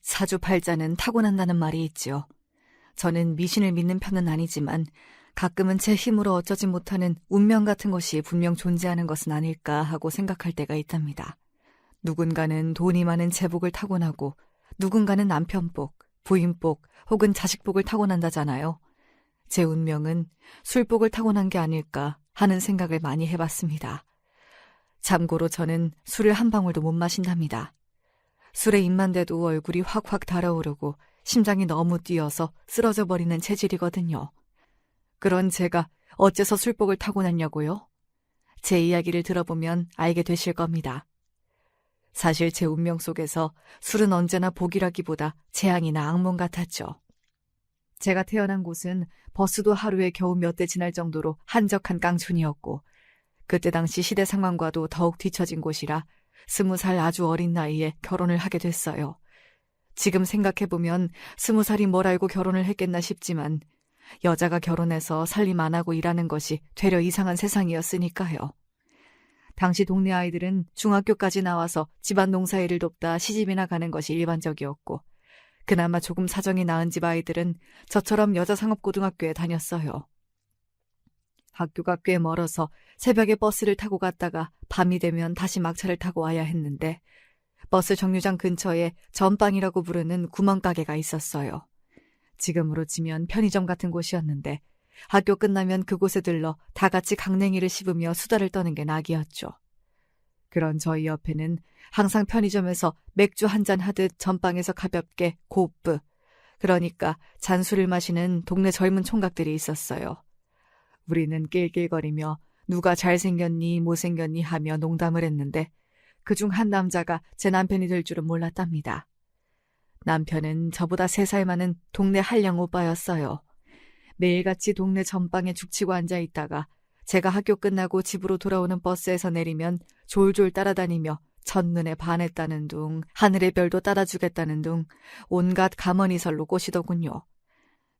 사주팔자는 타고난다는 말이 있지요. 저는 미신을 믿는 편은 아니지만 가끔은 제 힘으로 어쩌지 못하는 운명 같은 것이 분명 존재하는 것은 아닐까 하고 생각할 때가 있답니다. 누군가는 돈이 많은 제복을 타고나고 누군가는 남편복, 부인복 혹은 자식복을 타고난다잖아요. 제 운명은 술복을 타고난 게 아닐까 하는 생각을 많이 해봤습니다. 참고로 저는 술을 한 방울도 못 마신답니다. 술에 입만 대도 얼굴이 확확 달아오르고 심장이 너무 뛰어서 쓰러져 버리는 체질이거든요. 그런 제가 어째서 술복을 타고났냐고요? 제 이야기를 들어보면 알게 되실 겁니다. 사실 제 운명 속에서 술은 언제나 복이라기보다 재앙이나 악몽 같았죠. 제가 태어난 곳은 버스도 하루에 겨우 몇 대 지날 정도로 한적한 깡촌이었고 그때 당시 시대 상황과도 더욱 뒤처진 곳이라 20살 아주 어린 나이에 결혼을 하게 됐어요. 지금 생각해보면 20살이 뭘 알고 결혼을 했겠나 싶지만 여자가 결혼해서 살림 안 하고 일하는 것이 되려 이상한 세상이었으니까요. 당시 동네 아이들은 중학교까지 나와서 집안 농사일을 돕다 시집이나 가는 것이 일반적이었고 그나마 조금 사정이 나은 집 아이들은 저처럼 여자상업고등학교에 다녔어요. 학교가 꽤 멀어서 새벽에 버스를 타고 갔다가 밤이 되면 다시 막차를 타고 와야 했는데 버스 정류장 근처에 전빵이라고 부르는 구멍가게가 있었어요. 지금으로 치면 편의점 같은 곳이었는데 학교 끝나면 그곳에 들러 다 같이 강냉이를 씹으며 수다를 떠는 게 낙이었죠. 그런 저희 옆에는 항상 편의점에서 맥주 한잔 하듯 전빵에서 가볍게 고프, 그러니까 잔술을 마시는 동네 젊은 총각들이 있었어요. 우리는 낄낄거리며 누가 잘생겼니 못생겼니 하며 농담을 했는데 그중 한 남자가 제 남편이 될 줄은 몰랐답니다. 남편은 저보다 3살 많은 동네 한량 오빠였어요. 매일같이 동네 전방에 죽치고 앉아있다가 제가 학교 끝나고 집으로 돌아오는 버스에서 내리면 졸졸 따라다니며 첫눈에 반했다는 둥, 하늘의 별도 따라주겠다는 둥 온갖 가머니설로 꼬시더군요.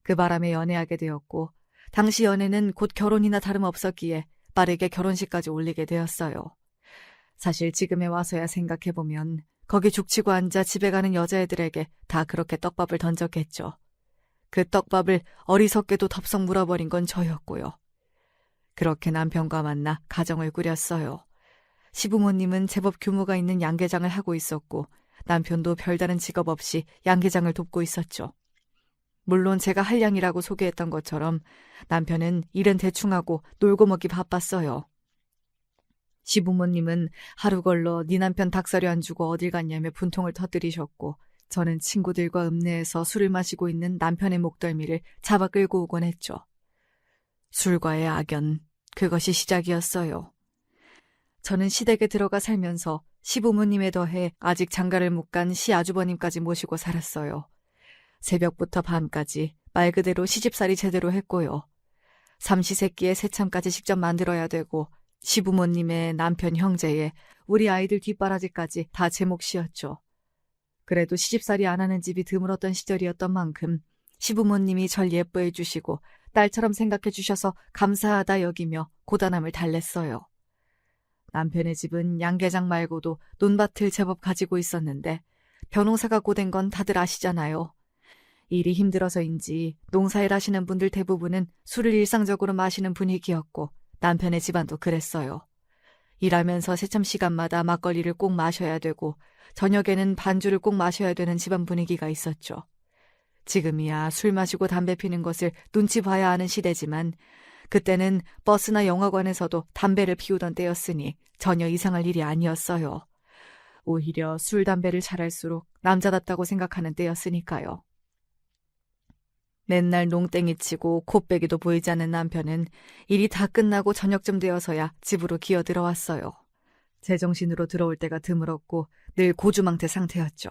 그 바람에 연애하게 되었고 당시 연애는 곧 결혼이나 다름없었기에 빠르게 결혼식까지 올리게 되었어요. 사실 지금에 와서야 생각해보면 거기 죽치고 앉아 집에 가는 여자애들에게 다 그렇게 떡밥을 던졌겠죠. 그 떡밥을 어리석게도 덥석 물어버린 건 저였고요. 그렇게 남편과 만나 가정을 꾸렸어요. 시부모님은 제법 규모가 있는 양계장을 하고 있었고 남편도 별다른 직업 없이 양계장을 돕고 있었죠. 물론 제가 한량이라고 소개했던 것처럼 남편은 일은 대충 하고 놀고 먹기 바빴어요. 시부모님은 하루 걸러 네 남편 닭사료 안 주고 어딜 갔냐며 분통을 터뜨리셨고 저는 친구들과 읍내에서 술을 마시고 있는 남편의 목덜미를 잡아 끌고 오곤 했죠. 술과의 악연, 그것이 시작이었어요. 저는 시댁에 들어가 살면서 시부모님에 더해 아직 장가를 못 간 시아주버님까지 모시고 살았어요. 새벽부터 밤까지 말 그대로 시집살이 제대로 했고요. 삼시세끼에 새참까지 직접 만들어야 되고 시부모님의 남편 형제의 우리 아이들 뒷바라지까지 다 제 몫이었죠. 그래도 시집살이 안 하는 집이 드물었던 시절이었던 만큼 시부모님이 절 예뻐해 주시고 딸처럼 생각해 주셔서 감사하다 여기며 고단함을 달랬어요. 남편의 집은 양계장 말고도 논밭을 제법 가지고 있었는데 벼농사가 고된 건 다들 아시잖아요. 일이 힘들어서인지 농사일 하시는 분들 대부분은 술을 일상적으로 마시는 분위기였고 남편의 집안도 그랬어요. 일하면서 새참 시간마다 막걸리를 꼭 마셔야 되고 저녁에는 반주를 꼭 마셔야 되는 집안 분위기가 있었죠. 지금이야 술 마시고 담배 피는 것을 눈치 봐야 하는 시대지만 그때는 버스나 영화관에서도 담배를 피우던 때였으니 전혀 이상할 일이 아니었어요. 오히려 술, 담배를 잘할수록 남자답다고 생각하는 때였으니까요. 맨날 농땡이 치고 코빼기도 보이지 않는 남편은 일이 다 끝나고 저녁쯤 되어서야 집으로 기어 들어왔어요. 제정신으로 들어올 때가 드물었고 늘 고주망태 상태였죠.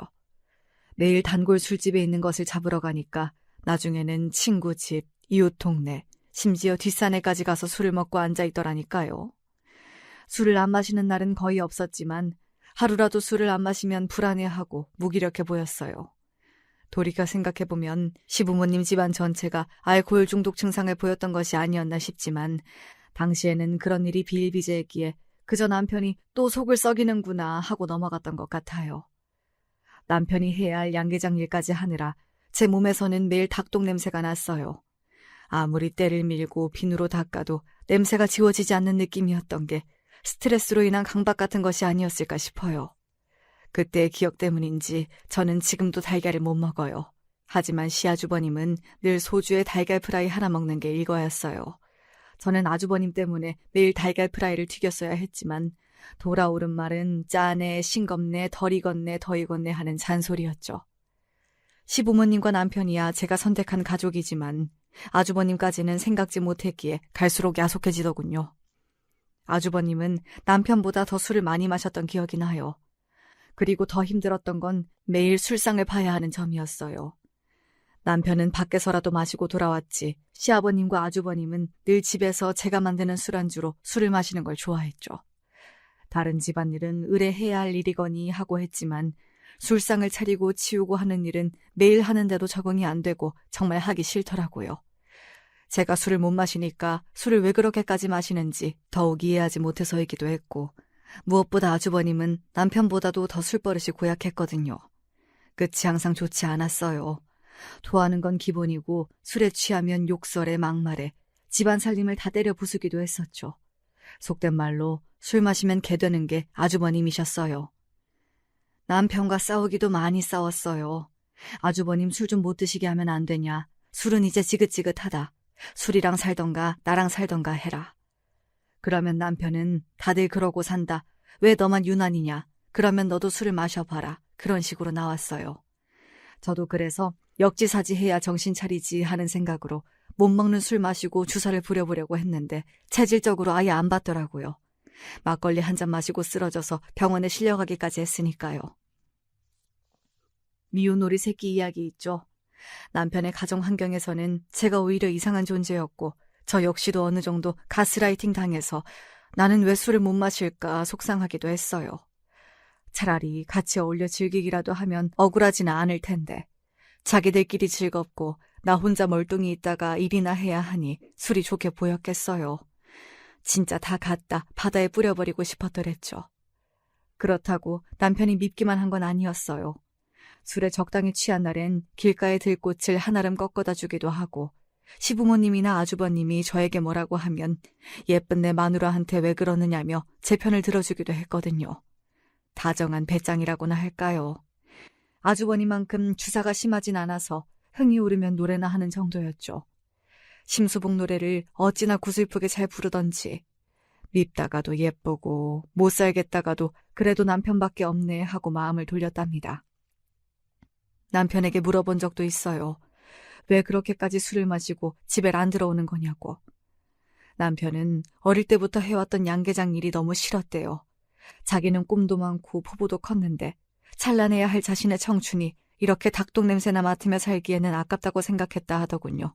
매일 단골 술집에 있는 것을 잡으러 가니까 나중에는 친구 집, 이웃 동네, 심지어 뒷산에까지 가서 술을 먹고 앉아있더라니까요. 술을 안 마시는 날은 거의 없었지만 하루라도 술을 안 마시면 불안해하고 무기력해 보였어요. 돌이켜 생각해보면 시부모님 집안 전체가 알코올 중독 증상을 보였던 것이 아니었나 싶지만 당시에는 그런 일이 비일비재했기에 그저 남편이 또 속을 썩이는구나 하고 넘어갔던 것 같아요. 남편이 해야 할 양계장 일까지 하느라 제 몸에서는 매일 닭똥 냄새가 났어요. 아무리 때를 밀고 비누로 닦아도 냄새가 지워지지 않는 느낌이었던 게 스트레스로 인한 강박 같은 것이 아니었을까 싶어요. 그때의 기억 때문인지 저는 지금도 달걀을 못 먹어요. 하지만 시아주버님은 늘 소주에 달걀 프라이 하나 먹는 게 일과였어요. 저는 아주버님 때문에 매일 달걀 프라이를 튀겼어야 했지만 돌아오른 말은 짜네, 싱겁네, 덜 익었네, 더 익었네 하는 잔소리였죠. 시부모님과 남편이야 제가 선택한 가족이지만 아주버님까지는 생각지 못했기에 갈수록 야속해지더군요. 아주버님은 남편보다 더 술을 많이 마셨던 기억이 나요. 그리고 더 힘들었던 건 매일 술상을 봐야 하는 점이었어요. 남편은 밖에서라도 마시고 돌아왔지 시아버님과 아주버님은 늘 집에서 제가 만드는 술안주로 술을 마시는 걸 좋아했죠. 다른 집안일은 의뢰해야 할 일이거니 하고 했지만 술상을 차리고 치우고 하는 일은 매일 하는데도 적응이 안 되고 정말 하기 싫더라고요. 제가 술을 못 마시니까 술을 왜 그렇게까지 마시는지 더욱 이해하지 못해서이기도 했고 무엇보다 아주버님은 남편보다도 더 술버릇이 고약했거든요. 끝이 항상 좋지 않았어요. 토하는 건 기본이고 술에 취하면 욕설에 막말에 집안 살림을 다 때려 부수기도 했었죠. 속된 말로 술 마시면 개 되는 게 아주버님이셨어요. 남편과 싸우기도 많이 싸웠어요. 아주버님 술 좀 못 드시게 하면 안 되냐. 술은 이제 지긋지긋하다. 술이랑 살던가 나랑 살던가 해라. 그러면 남편은 다들 그러고 산다. 왜 너만 유난이냐. 그러면 너도 술을 마셔봐라. 그런 식으로 나왔어요. 저도 그래서 역지사지해야 정신 차리지 하는 생각으로 못 먹는 술 마시고 주사를 부려보려고 했는데 체질적으로 아예 안 받더라고요. 막걸리 한 잔 마시고 쓰러져서 병원에 실려가기까지 했으니까요. 미운 오리 새끼 이야기 있죠. 남편의 가정 환경에서는 제가 오히려 이상한 존재였고 저 역시도 어느 정도 가스라이팅 당해서 나는 왜 술을 못 마실까 속상하기도 했어요. 차라리 같이 어울려 즐기기라도 하면 억울하지는 않을 텐데 자기들끼리 즐겁고 나 혼자 멀뚱히 있다가 일이나 해야 하니 술이 좋게 보였겠어요. 진짜 다 갖다 바다에 뿌려버리고 싶었더랬죠. 그렇다고 남편이 밉기만 한 건 아니었어요. 술에 적당히 취한 날엔 길가의 들꽃을 한아름 꺾어다 주기도 하고 시부모님이나 아주버님이 저에게 뭐라고 하면 예쁜 내 마누라한테 왜 그러느냐며 제 편을 들어주기도 했거든요. 다정한 배짱이라고나 할까요. 아주버님만큼 주사가 심하진 않아서 흥이 오르면 노래나 하는 정도였죠. 심수봉 노래를 어찌나 구슬프게 잘 부르던지 밉다가도 예쁘고 못 살겠다가도 그래도 남편밖에 없네 하고 마음을 돌렸답니다. 남편에게 물어본 적도 있어요. 왜 그렇게까지 술을 마시고 집에 안 들어오는 거냐고. 남편은 어릴 때부터 해왔던 양계장 일이 너무 싫었대요. 자기는 꿈도 많고 포부도 컸는데 찬란해야 할 자신의 청춘이 이렇게 닭똥 냄새나 맡으며 살기에는 아깝다고 생각했다 하더군요.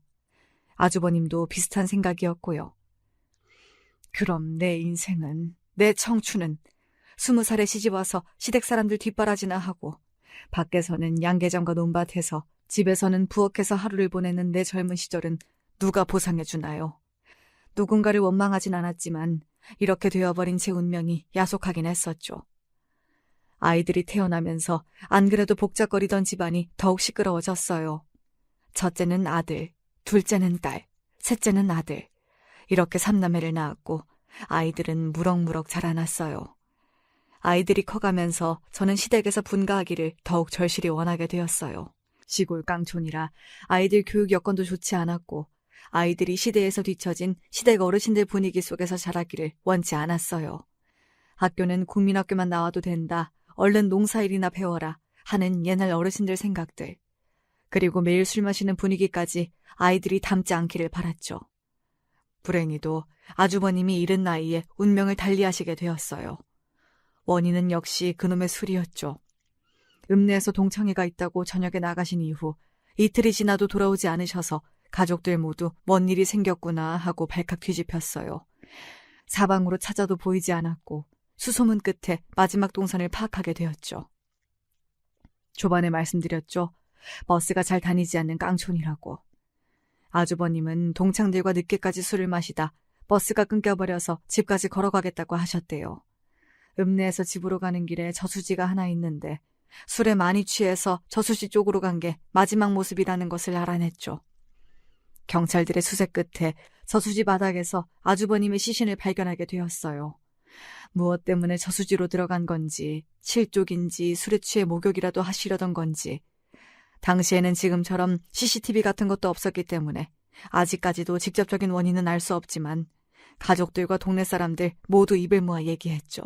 아주버님도 비슷한 생각이었고요. 그럼 내 인생은, 내 청춘은 20살에 시집와서 시댁 사람들 뒷바라지나 하고 밖에서는 양계장과 논밭에서 집에서는 부엌에서 하루를 보내는 내 젊은 시절은 누가 보상해주나요? 누군가를 원망하진 않았지만 이렇게 되어버린 제 운명이 야속하긴 했었죠. 아이들이 태어나면서 안 그래도 복잡거리던 집안이 더욱 시끄러워졌어요. 첫째는 아들, 둘째는 딸, 셋째는 아들. 이렇게 3남매를 낳았고 아이들은 무럭무럭 자라났어요. 아이들이 커가면서 저는 시댁에서 분가하기를 더욱 절실히 원하게 되었어요. 시골 깡촌이라 아이들 교육 여건도 좋지 않았고 아이들이 시대에서 뒤처진 시댁 어르신들 분위기 속에서 자라기를 원치 않았어요. 학교는 국민학교만 나와도 된다. 얼른 농사일이나 배워라 하는 옛날 어르신들 생각들. 그리고 매일 술 마시는 분위기까지 아이들이 닮지 않기를 바랐죠. 불행히도 아주버님이 이른 나이에 운명을 달리하시게 되었어요. 원인은 역시 그놈의 술이었죠. 읍내에서 동창회가 있다고 저녁에 나가신 이후 이틀이 지나도 돌아오지 않으셔서 가족들 모두 뭔 일이 생겼구나 하고 발칵 뒤집혔어요. 사방으로 찾아도 보이지 않았고 수소문 끝에 마지막 동선을 파악하게 되었죠. 초반에 말씀드렸죠. 버스가 잘 다니지 않는 깡촌이라고. 아주버님은 동창들과 늦게까지 술을 마시다 버스가 끊겨버려서 집까지 걸어가겠다고 하셨대요. 읍내에서 집으로 가는 길에 저수지가 하나 있는데 술에 많이 취해서 저수지 쪽으로 간 게 마지막 모습이라는 것을 알아냈죠. 경찰들의 수색 끝에 저수지 바닥에서 아주버님의 시신을 발견하게 되었어요. 무엇 때문에 저수지로 들어간 건지, 실족인지 술에 취해 목욕이라도 하시려던 건지. 당시에는 지금처럼 CCTV 같은 것도 없었기 때문에 아직까지도 직접적인 원인은 알 수 없지만 가족들과 동네 사람들 모두 입을 모아 얘기했죠.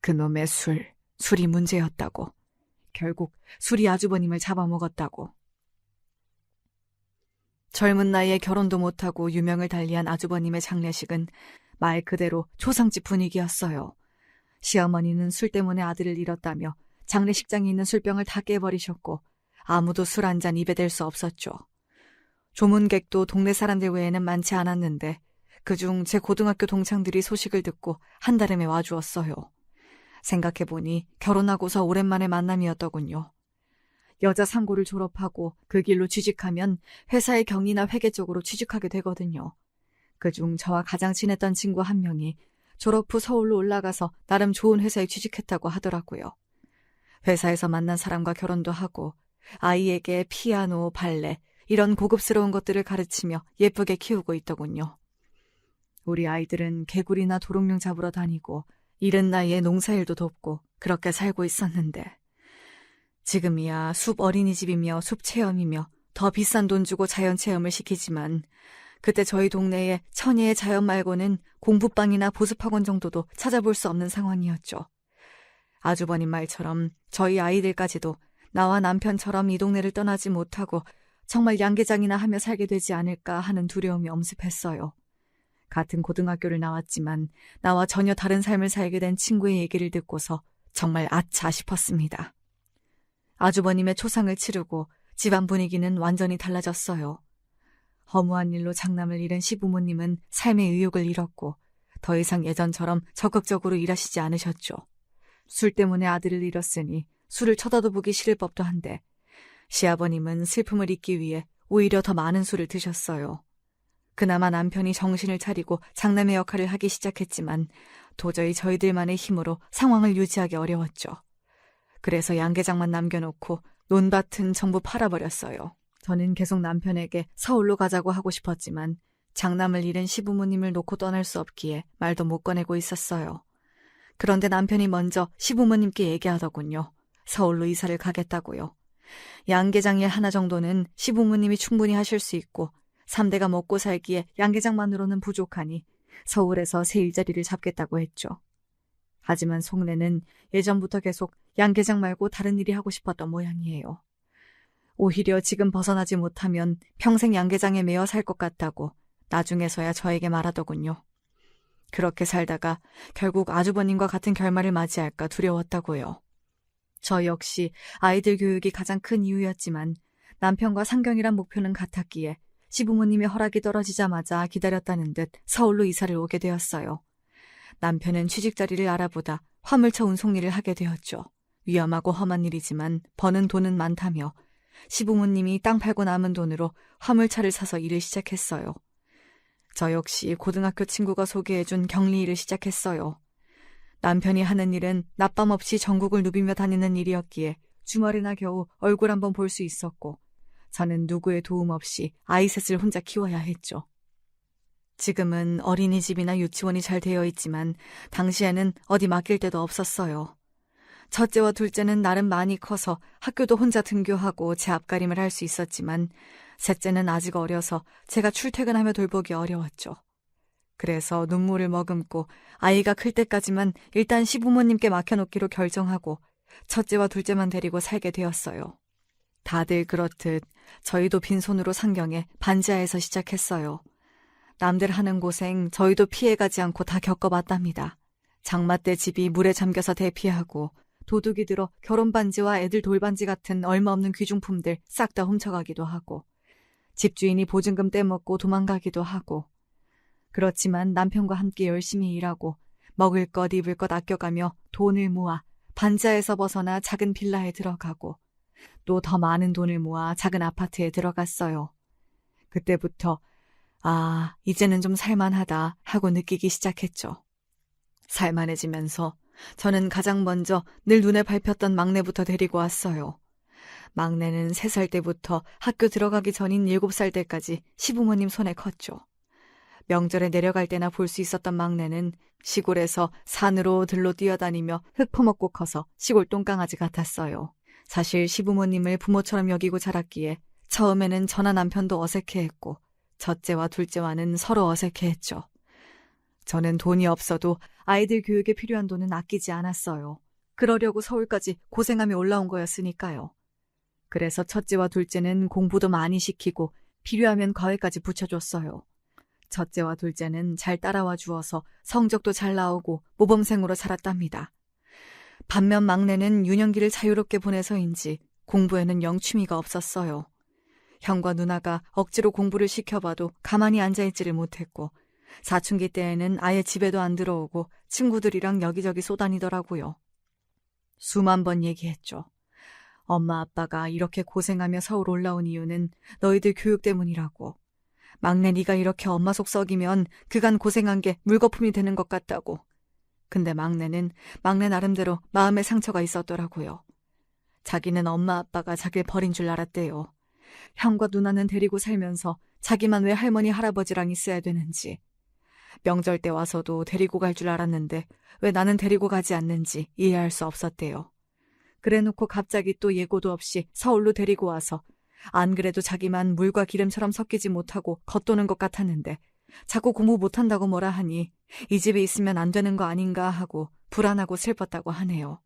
그놈의 술이 문제였다고. 결국 술이 아주버님을 잡아먹었다고. 젊은 나이에 결혼도 못하고 유명을 달리한 아주버님의 장례식은 말 그대로 초상집 분위기였어요. 시어머니는 술 때문에 아들을 잃었다며 장례식장에 있는 술병을 다 깨버리셨고 아무도 술 한 잔 입에 댈 수 없었죠. 조문객도 동네 사람들 외에는 많지 않았는데 그중 제 고등학교 동창들이 소식을 듣고 한달음에 와주었어요. 생각해보니 결혼하고서 오랜만에 만남이었더군요. 여자 상고를 졸업하고 그 길로 취직하면 회사의 경리나 회계 쪽으로 취직하게 되거든요. 그중 저와 가장 친했던 친구 한 명이 졸업 후 서울로 올라가서 나름 좋은 회사에 취직했다고 하더라고요. 회사에서 만난 사람과 결혼도 하고 아이에게 피아노, 발레 이런 고급스러운 것들을 가르치며 예쁘게 키우고 있더군요. 우리 아이들은 개구리나 도롱뇽 잡으러 다니고 이른 나이에 농사일도 돕고 그렇게 살고 있었는데 지금이야 숲 어린이집이며 숲 체험이며 더 비싼 돈 주고 자연 체험을 시키지만 그때 저희 동네에 천혜의 자연 말고는 공부방이나 보습학원 정도도 찾아볼 수 없는 상황이었죠. 아주버님 말처럼 저희 아이들까지도 나와 남편처럼 이 동네를 떠나지 못하고 정말 양계장이나 하며 살게 되지 않을까 하는 두려움이 엄습했어요. 같은 고등학교를 나왔지만 나와 전혀 다른 삶을 살게 된 친구의 얘기를 듣고서 정말 아차 싶었습니다. 아주버님의 초상을 치르고 집안 분위기는 완전히 달라졌어요. 허무한 일로 장남을 잃은 시부모님은 삶의 의욕을 잃었고 더 이상 예전처럼 적극적으로 일하시지 않으셨죠. 술 때문에 아들을 잃었으니 술을 쳐다도 보기 싫을 법도 한데 시아버님은 슬픔을 잊기 위해 오히려 더 많은 술을 드셨어요. 그나마 남편이 정신을 차리고 장남의 역할을 하기 시작했지만 도저히 저희들만의 힘으로 상황을 유지하기 어려웠죠. 그래서 양계장만 남겨놓고 논밭은 전부 팔아버렸어요. 저는 계속 남편에게 서울로 가자고 하고 싶었지만 장남을 잃은 시부모님을 놓고 떠날 수 없기에 말도 못 꺼내고 있었어요. 그런데 남편이 먼저 시부모님께 얘기하더군요. 서울로 이사를 가겠다고요. 양계장 일 하나 정도는 시부모님이 충분히 하실 수 있고 3대가 먹고 살기에 양계장만으로는 부족하니 서울에서 새 일자리를 잡겠다고 했죠. 하지만 속내는 예전부터 계속 양계장 말고 다른 일이 하고 싶었던 모양이에요. 오히려 지금 벗어나지 못하면 평생 양계장에 매여 살 것 같다고 나중에서야 저에게 말하더군요. 그렇게 살다가 결국 아주버님과 같은 결말을 맞이할까 두려웠다고요. 저 역시 아이들 교육이 가장 큰 이유였지만 남편과 상경이란 목표는 같았기에 시부모님의 허락이 떨어지자마자 기다렸다는 듯 서울로 이사를 오게 되었어요. 남편은 취직 자리를 알아보다 화물차 운송 일을 하게 되었죠. 위험하고 험한 일이지만 버는 돈은 많다며 시부모님이 땅 팔고 남은 돈으로 화물차를 사서 일을 시작했어요. 저 역시 고등학교 친구가 소개해준 격리 일을 시작했어요. 남편이 하는 일은 낮밤 없이 전국을 누비며 다니는 일이었기에 주말이나 겨우 얼굴 한번 볼 수 있었고 저는 누구의 도움 없이 아이 셋을 혼자 키워야 했죠. 지금은 어린이집이나 유치원이 잘 되어 있지만 당시에는 어디 맡길 데도 없었어요. 첫째와 둘째는 나름 많이 커서 학교도 혼자 등교하고 제 앞가림을 할 수 있었지만 셋째는 아직 어려서 제가 출퇴근하며 돌보기 어려웠죠. 그래서 눈물을 머금고 아이가 클 때까지만 일단 시부모님께 맡겨놓기로 결정하고 첫째와 둘째만 데리고 살게 되었어요. 다들 그렇듯 저희도 빈손으로 상경에 반지하에서 시작했어요. 남들 하는 고생 저희도 피해가지 않고 다 겪어봤답니다. 장마 때 집이 물에 잠겨서 대피하고 도둑이 들어 결혼반지와 애들 돌반지 같은 얼마 없는 귀중품들 싹 다 훔쳐가기도 하고 집주인이 보증금 떼먹고 도망가기도 하고 그렇지만 남편과 함께 열심히 일하고 먹을 것 입을 것 아껴가며 돈을 모아 반지하에서 벗어나 작은 빌라에 들어가고 또 더 많은 돈을 모아 작은 아파트에 들어갔어요. 그때부터 이제는 좀 살만하다 하고 느끼기 시작했죠. 살만해지면서 저는 가장 먼저 늘 눈에 밟혔던 막내부터 데리고 왔어요. 막내는 3살 때부터 학교 들어가기 전인 7살 때까지 시부모님 손에 컸죠. 명절에 내려갈 때나 볼 수 있었던 막내는 시골에서 산으로 들로 뛰어다니며 흙 퍼먹고 커서 시골 똥강아지 같았어요. 사실 시부모님을 부모처럼 여기고 자랐기에 처음에는 저나 남편도 어색해했고 첫째와 둘째와는 서로 어색해했죠. 저는 돈이 없어도 아이들 교육에 필요한 돈은 아끼지 않았어요. 그러려고 서울까지 고생하며 올라온 거였으니까요. 그래서 첫째와 둘째는 공부도 많이 시키고 필요하면 과외까지 붙여줬어요. 첫째와 둘째는 잘 따라와 주어서 성적도 잘 나오고 모범생으로 자랐답니다. 반면 막내는 유년기를 자유롭게 보내서인지 공부에는 영 취미가 없었어요. 형과 누나가 억지로 공부를 시켜봐도 가만히 앉아있지를 못했고 사춘기 때에는 아예 집에도 안 들어오고 친구들이랑 여기저기 쏘다니더라고요. 수만 번 얘기했죠. 엄마 아빠가 이렇게 고생하며 서울 올라온 이유는 너희들 교육 때문이라고. 막내 네가 이렇게 엄마 속 썩이면 그간 고생한 게 물거품이 되는 것 같다고. 근데 막내는 막내 나름대로 마음의 상처가 있었더라고요. 자기는 엄마 아빠가 자기를 버린 줄 알았대요. 형과 누나는 데리고 살면서 자기만 왜 할머니 할아버지랑 있어야 되는지. 명절 때 와서도 데리고 갈 줄 알았는데 왜 나는 데리고 가지 않는지 이해할 수 없었대요. 그래놓고 갑자기 또 예고도 없이 서울로 데리고 와서 안 그래도 자기만 물과 기름처럼 섞이지 못하고 겉도는 것 같았는데 자꾸 공부 못한다고 뭐라 하니 이 집에 있으면 안 되는 거 아닌가 하고 불안하고 슬펐다고 하네요.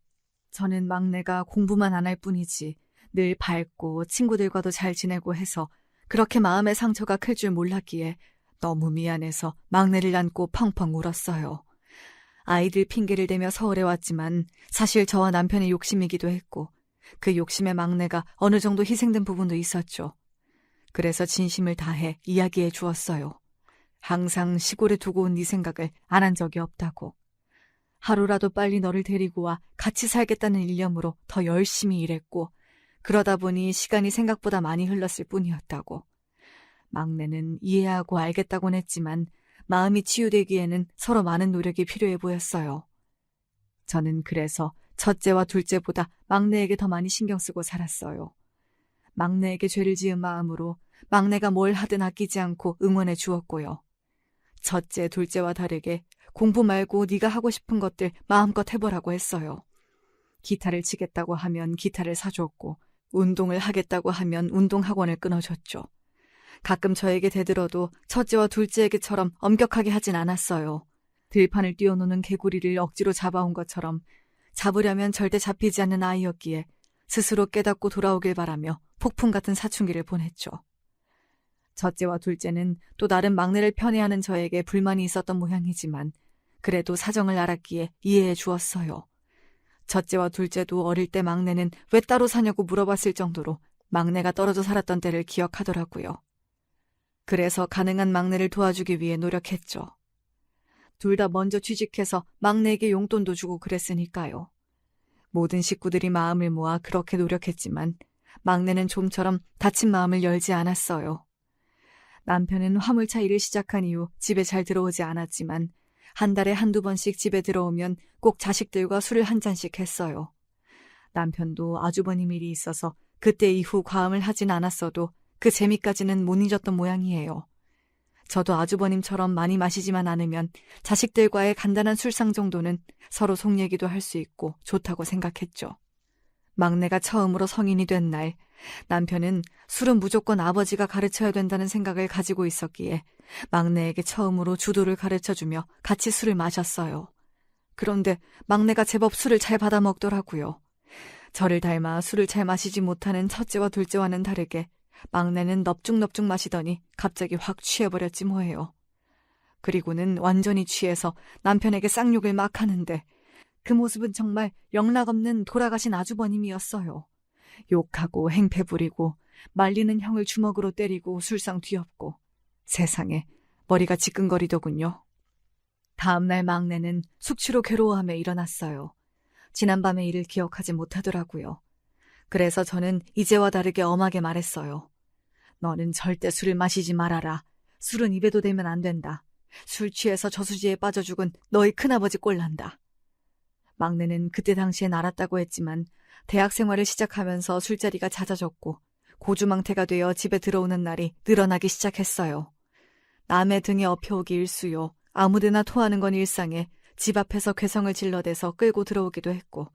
저는 막내가 공부만 안 할 뿐이지 늘 밝고 친구들과도 잘 지내고 해서 그렇게 마음의 상처가 클 줄 몰랐기에 너무 미안해서 막내를 안고 펑펑 울었어요. 아이들 핑계를 대며 서울에 왔지만 사실 저와 남편의 욕심이기도 했고 그 욕심에 막내가 어느 정도 희생된 부분도 있었죠. 그래서 진심을 다해 이야기해 주었어요. 항상 시골에 두고 온 네 생각을 안 한 적이 없다고. 하루라도 빨리 너를 데리고 와 같이 살겠다는 일념으로 더 열심히 일했고 그러다 보니 시간이 생각보다 많이 흘렀을 뿐이었다고. 막내는 이해하고 알겠다곤 했지만 마음이 치유되기에는 서로 많은 노력이 필요해 보였어요. 저는 그래서 첫째와 둘째보다 막내에게 더 많이 신경 쓰고 살았어요. 막내에게 죄를 지은 마음으로 막내가 뭘 하든 아끼지 않고 응원해 주었고요. 첫째, 둘째와 다르게 공부 말고 네가 하고 싶은 것들 마음껏 해보라고 했어요. 기타를 치겠다고 하면 기타를 사줬고 운동을 하겠다고 하면 운동학원을 끊어줬죠. 가끔 저에게 대들어도 첫째와 둘째에게처럼 엄격하게 하진 않았어요. 들판을 뛰어노는 개구리를 억지로 잡아온 것처럼 잡으려면 절대 잡히지 않는 아이였기에 스스로 깨닫고 돌아오길 바라며 폭풍 같은 사춘기를 보냈죠. 첫째와 둘째는 또 다른 막내를 편애하는 저에게 불만이 있었던 모양이지만 그래도 사정을 알았기에 이해해 주었어요. 첫째와 둘째도 어릴 때 막내는 왜 따로 사냐고 물어봤을 정도로 막내가 떨어져 살았던 때를 기억하더라고요. 그래서 가능한 막내를 도와주기 위해 노력했죠. 둘 다 먼저 취직해서 막내에게 용돈도 주고 그랬으니까요. 모든 식구들이 마음을 모아 그렇게 노력했지만 막내는 좀처럼 다친 마음을 열지 않았어요. 남편은 화물차 일을 시작한 이후 집에 잘 들어오지 않았지만 한 달에 한두 번씩 집에 들어오면 꼭 자식들과 술을 한 잔씩 했어요. 남편도 아주버님 일이 있어서 그때 이후 과음을 하진 않았어도 그 재미까지는 못 잊었던 모양이에요. 저도 아주버님처럼 많이 마시지만 않으면 자식들과의 간단한 술상 정도는 서로 속 얘기도 할 수 있고 좋다고 생각했죠. 막내가 처음으로 성인이 된 날, 남편은 술은 무조건 아버지가 가르쳐야 된다는 생각을 가지고 있었기에 막내에게 처음으로 주도를 가르쳐주며 같이 술을 마셨어요. 그런데 막내가 제법 술을 잘 받아 먹더라고요. 저를 닮아 술을 잘 마시지 못하는 첫째와 둘째와는 다르게 막내는 넙죽넙죽 마시더니 갑자기 확 취해버렸지 뭐예요. 그리고는 완전히 취해서 남편에게 쌍욕을 막 하는데 그 모습은 정말 영락없는 돌아가신 아주버님이었어요. 욕하고 행패 부리고 말리는 형을 주먹으로 때리고 술상 뒤엎고 세상에 머리가 지끈거리더군요. 다음날 막내는 숙취로 괴로워하며 일어났어요. 지난밤의 일을 기억하지 못하더라고요. 그래서 저는 이제와 다르게 엄하게 말했어요. 너는 절대 술을 마시지 말아라. 술은 입에도 대면 안 된다. 술 취해서 저수지에 빠져 죽은 너희 큰아버지 꼴난다. 막내는 그때 당시엔 알았다고 했지만 대학 생활을 시작하면서 술자리가 잦아졌고 고주망태가 되어 집에 들어오는 날이 늘어나기 시작했어요. 남의 등에 엎혀오기 일쑤요. 아무데나 토하는 건 일상에 집 앞에서 괴성을 질러대서 끌고 들어오기도 했고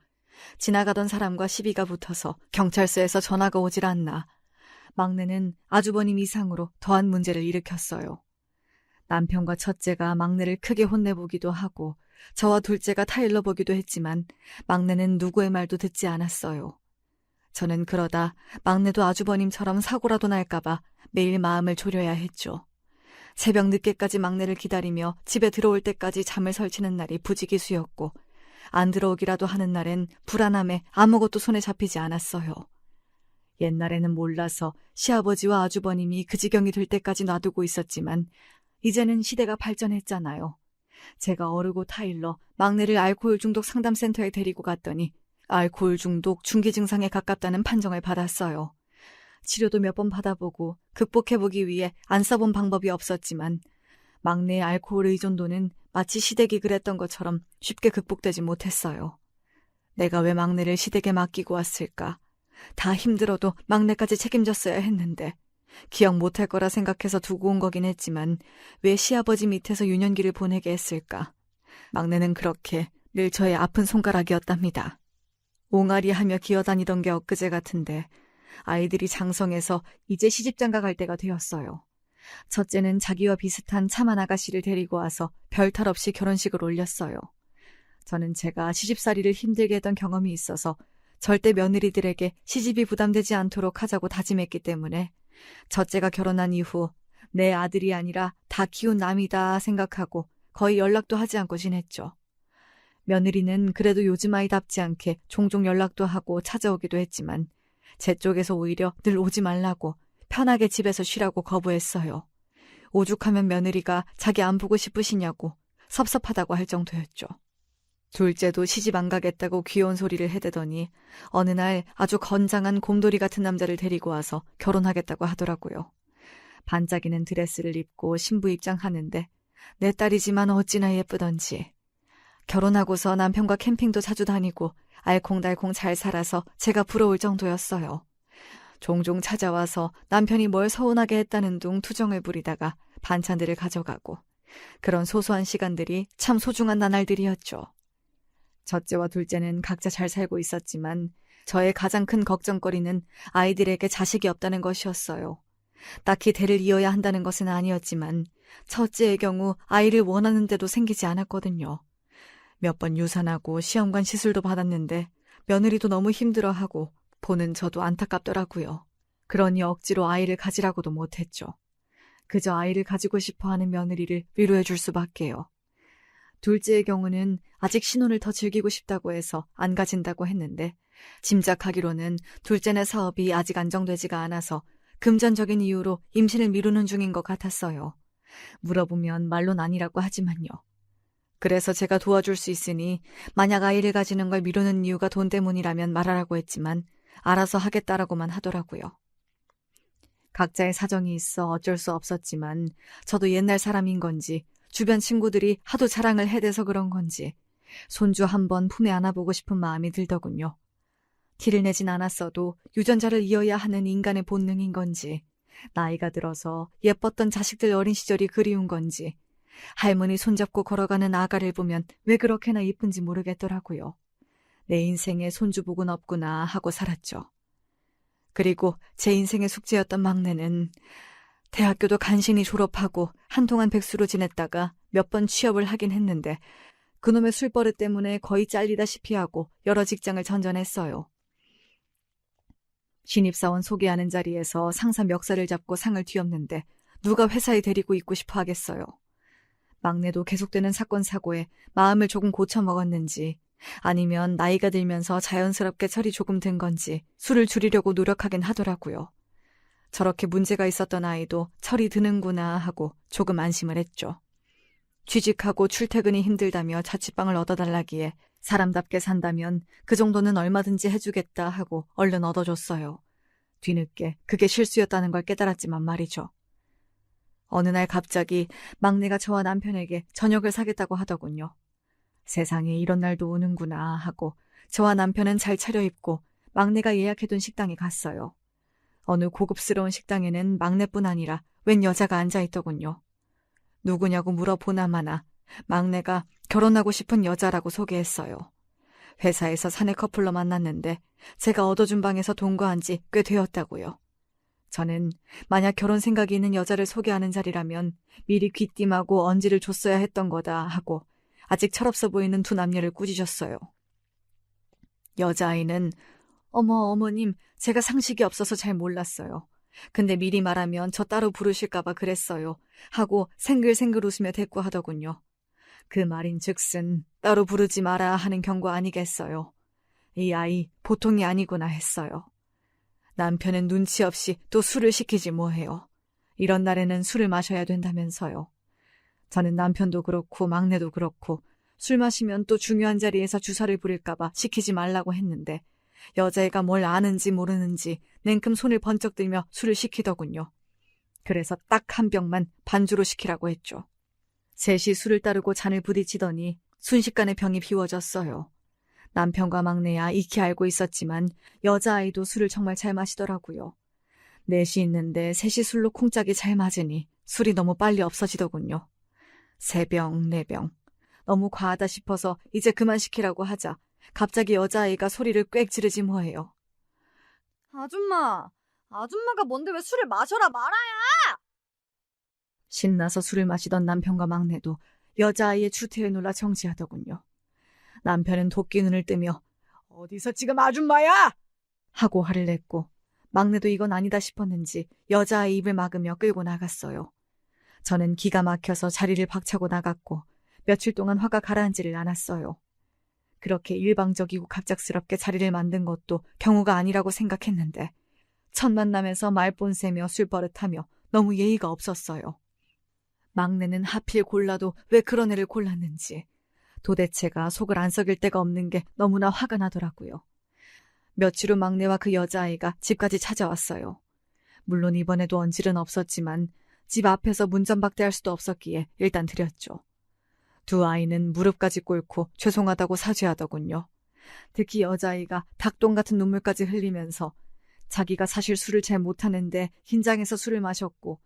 지나가던 사람과 시비가 붙어서 경찰서에서 전화가 오질 않나 막내는 아주버님 이상으로 더한 문제를 일으켰어요. 남편과 첫째가 막내를 크게 혼내보기도 하고 저와 둘째가 타일러 보기도 했지만 막내는 누구의 말도 듣지 않았어요. 저는 그러다 막내도 아주버님처럼 사고라도 날까봐 매일 마음을 졸여야 했죠. 새벽 늦게까지 막내를 기다리며 집에 들어올 때까지 잠을 설치는 날이 부지기수였고 안 들어오기라도 하는 날엔 불안함에 아무것도 손에 잡히지 않았어요. 옛날에는 몰라서 시아버지와 아주버님이 그 지경이 될 때까지 놔두고 있었지만 이제는 시대가 발전했잖아요. 제가 어르고 타일러 막내를 알코올 중독 상담센터에 데리고 갔더니 알코올 중독 중기 증상에 가깝다는 판정을 받았어요. 치료도 몇 번 받아보고 극복해보기 위해 안 써본 방법이 없었지만 막내의 알코올 의존도는 마치 시댁이 그랬던 것처럼 쉽게 극복되지 못했어요. 내가 왜 막내를 시댁에 맡기고 왔을까? 다 힘들어도 막내까지 책임졌어야 했는데 기억 못할 거라 생각해서 두고 온 거긴 했지만 왜 시아버지 밑에서 유년기를 보내게 했을까? 막내는 그렇게 늘 저의 아픈 손가락이었답니다. 옹알이하며 기어다니던 게 엊그제 같은데 아이들이 장성해서 이제 시집장가 갈 때가 되었어요. 첫째는 자기와 비슷한 참한 아가씨를 데리고 와서 별탈 없이 결혼식을 올렸어요. 저는 제가 시집살이를 힘들게 했던 경험이 있어서 절대 며느리들에게 시집이 부담되지 않도록 하자고 다짐했기 때문에 첫째가 결혼한 이후 내 아들이 아니라 다 키운 남이다 생각하고 거의 연락도 하지 않고 지냈죠. 며느리는 그래도 요즘 아이답지 않게 종종 연락도 하고 찾아오기도 했지만 제 쪽에서 오히려 늘 오지 말라고 편하게 집에서 쉬라고 거부했어요. 오죽하면 며느리가 자기 안 보고 싶으시냐고 섭섭하다고 할 정도였죠. 둘째도 시집 안 가겠다고 귀여운 소리를 해대더니 어느 날 아주 건장한 곰돌이 같은 남자를 데리고 와서 결혼하겠다고 하더라고요. 반짝이는 드레스를 입고 신부 입장하는데 내 딸이지만 어찌나 예쁘던지. 결혼하고서 남편과 캠핑도 자주 다니고 알콩달콩 잘 살아서 제가 부러울 정도였어요. 종종 찾아와서 남편이 뭘 서운하게 했다는 둥 투정을 부리다가 반찬들을 가져가고 그런 소소한 시간들이 참 소중한 나날들이었죠. 첫째와 둘째는 각자 잘 살고 있었지만 저의 가장 큰 걱정거리는 아이들에게 자식이 없다는 것이었어요. 딱히 대를 이어야 한다는 것은 아니었지만 첫째의 경우 아이를 원하는데도 생기지 않았거든요. 몇 번 유산하고 시험관 시술도 받았는데 며느리도 너무 힘들어하고 보는 저도 안타깝더라고요. 그러니 억지로 아이를 가지라고도 못했죠. 그저 아이를 가지고 싶어하는 며느리를 위로해 줄 수밖에요. 둘째의 경우는 아직 신혼을 더 즐기고 싶다고 해서 안 가진다고 했는데 짐작하기로는 둘째네 사업이 아직 안정되지가 않아서 금전적인 이유로 임신을 미루는 중인 것 같았어요. 물어보면 말론 아니라고 하지만요. 그래서 제가 도와줄 수 있으니 만약 아이를 가지는 걸 미루는 이유가 돈 때문이라면 말하라고 했지만 알아서 하겠다라고만 하더라고요. 각자의 사정이 있어 어쩔 수 없었지만 저도 옛날 사람인 건지 주변 친구들이 하도 자랑을 해대서 그런 건지 손주 한번 품에 안아보고 싶은 마음이 들더군요. 티를 내진 않았어도 유전자를 이어야 하는 인간의 본능인 건지 나이가 들어서 예뻤던 자식들 어린 시절이 그리운 건지 할머니 손잡고 걸어가는 아가를 보면 왜 그렇게나 이쁜지 모르겠더라고요. 내 인생에 손주복은 없구나 하고 살았죠. 그리고 제 인생의 숙제였던 막내는 대학교도 간신히 졸업하고 한동안 백수로 지냈다가 몇 번 취업을 하긴 했는데 그놈의 술버릇 때문에 거의 잘리다시피 하고 여러 직장을 전전했어요. 신입사원 소개하는 자리에서 상사 멱살을 잡고 상을 뒤엎는데 누가 회사에 데리고 있고 싶어 하겠어요. 막내도 계속되는 사건 사고에 마음을 조금 고쳐먹었는지 아니면 나이가 들면서 자연스럽게 철이 조금 든 건지 술을 줄이려고 노력하긴 하더라고요. 저렇게 문제가 있었던 아이도 철이 드는구나 하고 조금 안심을 했죠. 취직하고 출퇴근이 힘들다며 자취방을 얻어달라기에 사람답게 산다면 그 정도는 얼마든지 해주겠다 하고 얼른 얻어줬어요. 뒤늦게 그게 실수였다는 걸 깨달았지만 말이죠. 어느 날 갑자기 막내가 저와 남편에게 저녁을 사겠다고 하더군요. 세상에 이런 날도 오는구나 하고 저와 남편은 잘 차려입고 막내가 예약해둔 식당에 갔어요. 어느 고급스러운 식당에는 막내뿐 아니라 웬 여자가 앉아있더군요. 누구냐고 물어보나마나 막내가 결혼하고 싶은 여자라고 소개했어요. 회사에서 사내 커플로 만났는데 제가 얻어준 방에서 동거한 지 꽤 되었다고요. 저는 만약 결혼 생각이 있는 여자를 소개하는 자리라면 미리 귀띔하고 언지를 줬어야 했던 거다 하고 아직 철없어 보이는 두 남녀를 꾸짖었어요. 여자아이는 어머님, 제가 상식이 없어서 잘 몰랐어요. 근데 미리 말하면 저 따로 부르실까봐 그랬어요 하고 생글생글 웃으며 대꾸하더군요. 그 말인즉슨 따로 부르지 마라 하는 경고 아니겠어요. 이 아이 보통이 아니구나 했어요. 남편은 눈치 없이 또 술을 시키지 뭐해요. 이런 날에는 술을 마셔야 된다면서요. 저는 남편도 그렇고 막내도 그렇고 술 마시면 또 중요한 자리에서 주사를 부릴까봐 시키지 말라고 했는데 여자애가 뭘 아는지 모르는지 냉큼 손을 번쩍 들며 술을 시키더군요. 그래서 딱 한 병만 반주로 시키라고 했죠. 셋이 술을 따르고 잔을 부딪히더니 순식간에 병이 비워졌어요. 남편과 막내야 익히 알고 있었지만 여자아이도 술을 정말 잘 마시더라고요. 넷이 있는데 셋이 술로 콩짝이 잘 맞으니 술이 너무 빨리 없어지더군요. 3병, 4병. 너무 과하다 싶어서 이제 그만 시키라고 하자 갑자기 여자아이가 소리를 꽥 지르지 뭐해요. 아줌마가 뭔데 왜 술을 마셔라 말아야! 신나서 술을 마시던 남편과 막내도 여자아이의 추태에 놀라 정지하더군요. 남편은 도끼 눈을 뜨며 어디서 지금 아줌마야! 하고 화를 냈고 막내도 이건 아니다 싶었는지 여자아이 입을 막으며 끌고 나갔어요. 저는 기가 막혀서 자리를 박차고 나갔고 며칠 동안 화가 가라앉지를 않았어요. 그렇게 일방적이고 갑작스럽게 자리를 만든 것도 경우가 아니라고 생각했는데 첫 만남에서 말본세며 술버릇하며 너무 예의가 없었어요. 막내는 하필 골라도 왜 그런 애를 골랐는지 도대체가 속을 안 썩일 데가 없는 게 너무나 화가 나더라고요. 며칠 후 막내와 그 여자아이가 집까지 찾아왔어요. 물론 이번에도 언질은 없었지만 집 앞에서 문전박대할 수도 없었기에 일단 드렸죠. 두 아이는 무릎까지 꿇고 죄송하다고 사죄하더군요. 특히 여자아이가 닭똥 같은 눈물까지 흘리면서 자기가 사실 술을 잘 못하는데 긴장해서 술을 마셨고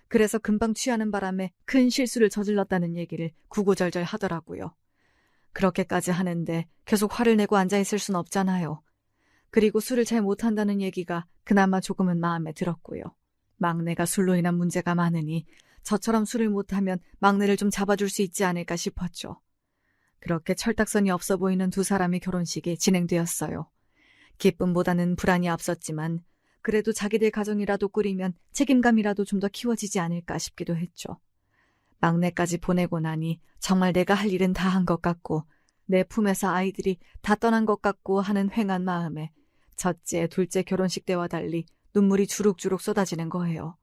그래서 금방 취하는 바람에 큰 실수를 저질렀다는 얘기를 구구절절 하더라고요. 그렇게까지 하는데 계속 화를 내고 앉아있을 순 없잖아요. 그리고 술을 잘 못한다는 얘기가 그나마 조금은 마음에 들었고요. 막내가 술로 인한 문제가 많으니 저처럼 술을 못하면 막내를 좀 잡아줄 수 있지 않을까 싶었죠. 그렇게 철딱선이 없어 보이는 두 사람의 결혼식이 진행되었어요. 기쁨보다는 불안이 앞섰지만 그래도 자기들 가정이라도 꾸리면 책임감이라도 좀 더 키워지지 않을까 싶기도 했죠. 막내까지 보내고 나니 정말 내가 할 일은 다 한 것 같고 내 품에서 아이들이 다 떠난 것 같고 하는 휑한 마음에 첫째, 둘째 결혼식 때와 달리 눈물이 주룩주룩 쏟아지는 거예요.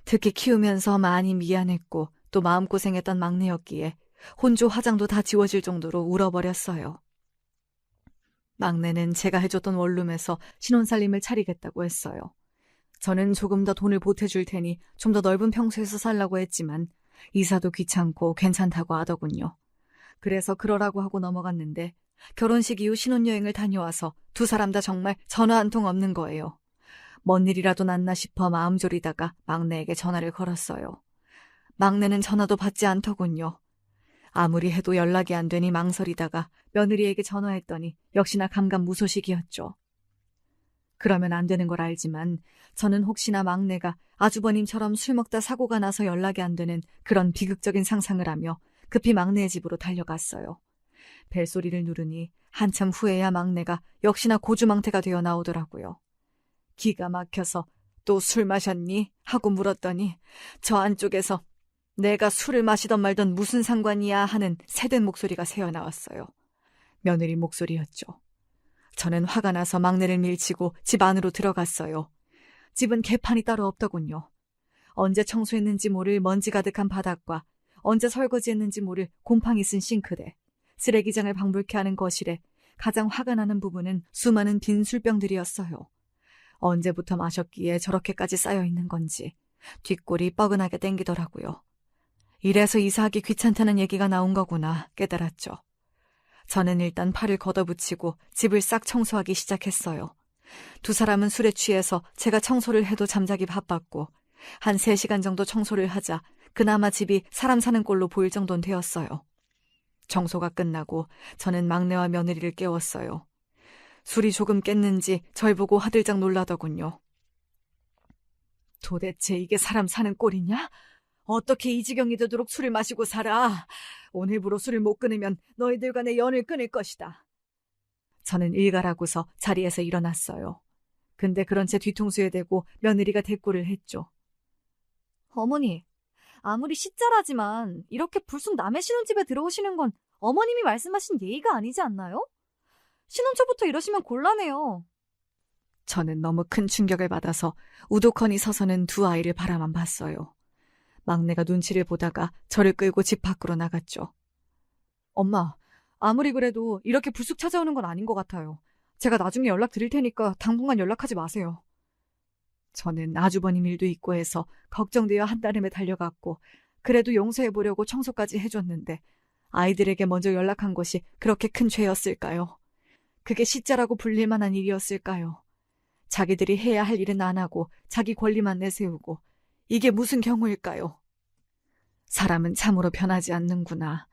특히 키우면서 많이 미안했고 또 마음고생했던 막내였기에 혼주 화장도 다 지워질 정도로 울어버렸어요. 막내는 제가 해줬던 원룸에서 신혼살림을 차리겠다고 했어요. 저는 조금 더 돈을 보태줄 테니 좀 더 넓은 평수에서 살라고 했지만 이사도 귀찮고 괜찮다고 하더군요. 그래서 그러라고 하고 넘어갔는데 결혼식 이후 신혼여행을 다녀와서 두 사람 다 정말 전화 한 통 없는 거예요. 뭔 일이라도 났나 싶어 마음 졸이다가 막내에게 전화를 걸었어요. 막내는 전화도 받지 않더군요. 아무리 해도 연락이 안 되니 망설이다가 며느리에게 전화했더니 역시나 감감무소식이었죠. 그러면 안 되는 걸 알지만 저는 혹시나 막내가 아주버님처럼 술 먹다 사고가 나서 연락이 안 되는 그런 비극적인 상상을 하며 급히 막내의 집으로 달려갔어요. 벨소리를 누르니 한참 후에야 막내가 역시나 고주망태가 되어 나오더라고요. 기가 막혀서 또 술 마셨니? 하고 물었더니 저 안쪽에서 내가 술을 마시던 말던 무슨 상관이야 하는 새된 목소리가 새어나왔어요. 며느리 목소리였죠. 저는 화가 나서 막내를 밀치고 집 안으로 들어갔어요. 집은 개판이 따로 없더군요. 언제 청소했는지 모를 먼지 가득한 바닥과 언제 설거지했는지 모를 곰팡이 쓴 싱크대, 쓰레기장을 방불케 하는 거실에 가장 화가 나는 부분은 수많은 빈 술병들이었어요. 언제부터 마셨기에 저렇게까지 쌓여있는 건지 뒷골이 뻐근하게 땡기더라고요. 이래서 이사하기 귀찮다는 얘기가 나온 거구나 깨달았죠. 저는 일단 팔을 걷어붙이고 집을 싹 청소하기 시작했어요. 두 사람은 술에 취해서 제가 청소를 해도 잠자기 바빴고 한 3시간 정도 청소를 하자 그나마 집이 사람 사는 꼴로 보일 정도는 되었어요. 청소가 끝나고 저는 막내와 며느리를 깨웠어요. 술이 조금 깼는지 절 보고 화들짝 놀라더군요. 도대체 이게 사람 사는 꼴이냐? 어떻게 이 지경이 되도록 술을 마시고 살아? 오늘부로 술을 못 끊으면 너희들과 내 연을 끊을 것이다. 저는 일가라고서 자리에서 일어났어요. 근데 그런 채 뒤통수에 대고 며느리가 대꾸를 했죠. 어머니, 아무리 시자라지만 이렇게 불쑥 남의 신혼집에 들어오시는 건 어머님이 말씀하신 예의가 아니지 않나요? 신혼 초부터 이러시면 곤란해요. 저는 너무 큰 충격을 받아서 우두커니 서서는 두 아이를 바라만 봤어요. 막내가 눈치를 보다가 저를 끌고 집 밖으로 나갔죠. 엄마, 아무리 그래도 이렇게 불쑥 찾아오는 건 아닌 것 같아요. 제가 나중에 연락드릴 테니까 당분간 연락하지 마세요. 저는 아주버님 일도 있고 해서 걱정되어 한달음에 달려갔고 그래도 용서해보려고 청소까지 해줬는데 아이들에게 먼저 연락한 것이 그렇게 큰 죄였을까요? 그게 시자라고 불릴 만한 일이었을까요? 자기들이 해야 할 일은 안 하고 자기 권리만 내세우고 이게 무슨 경우일까요? 사람은 참으로 변하지 않는구나.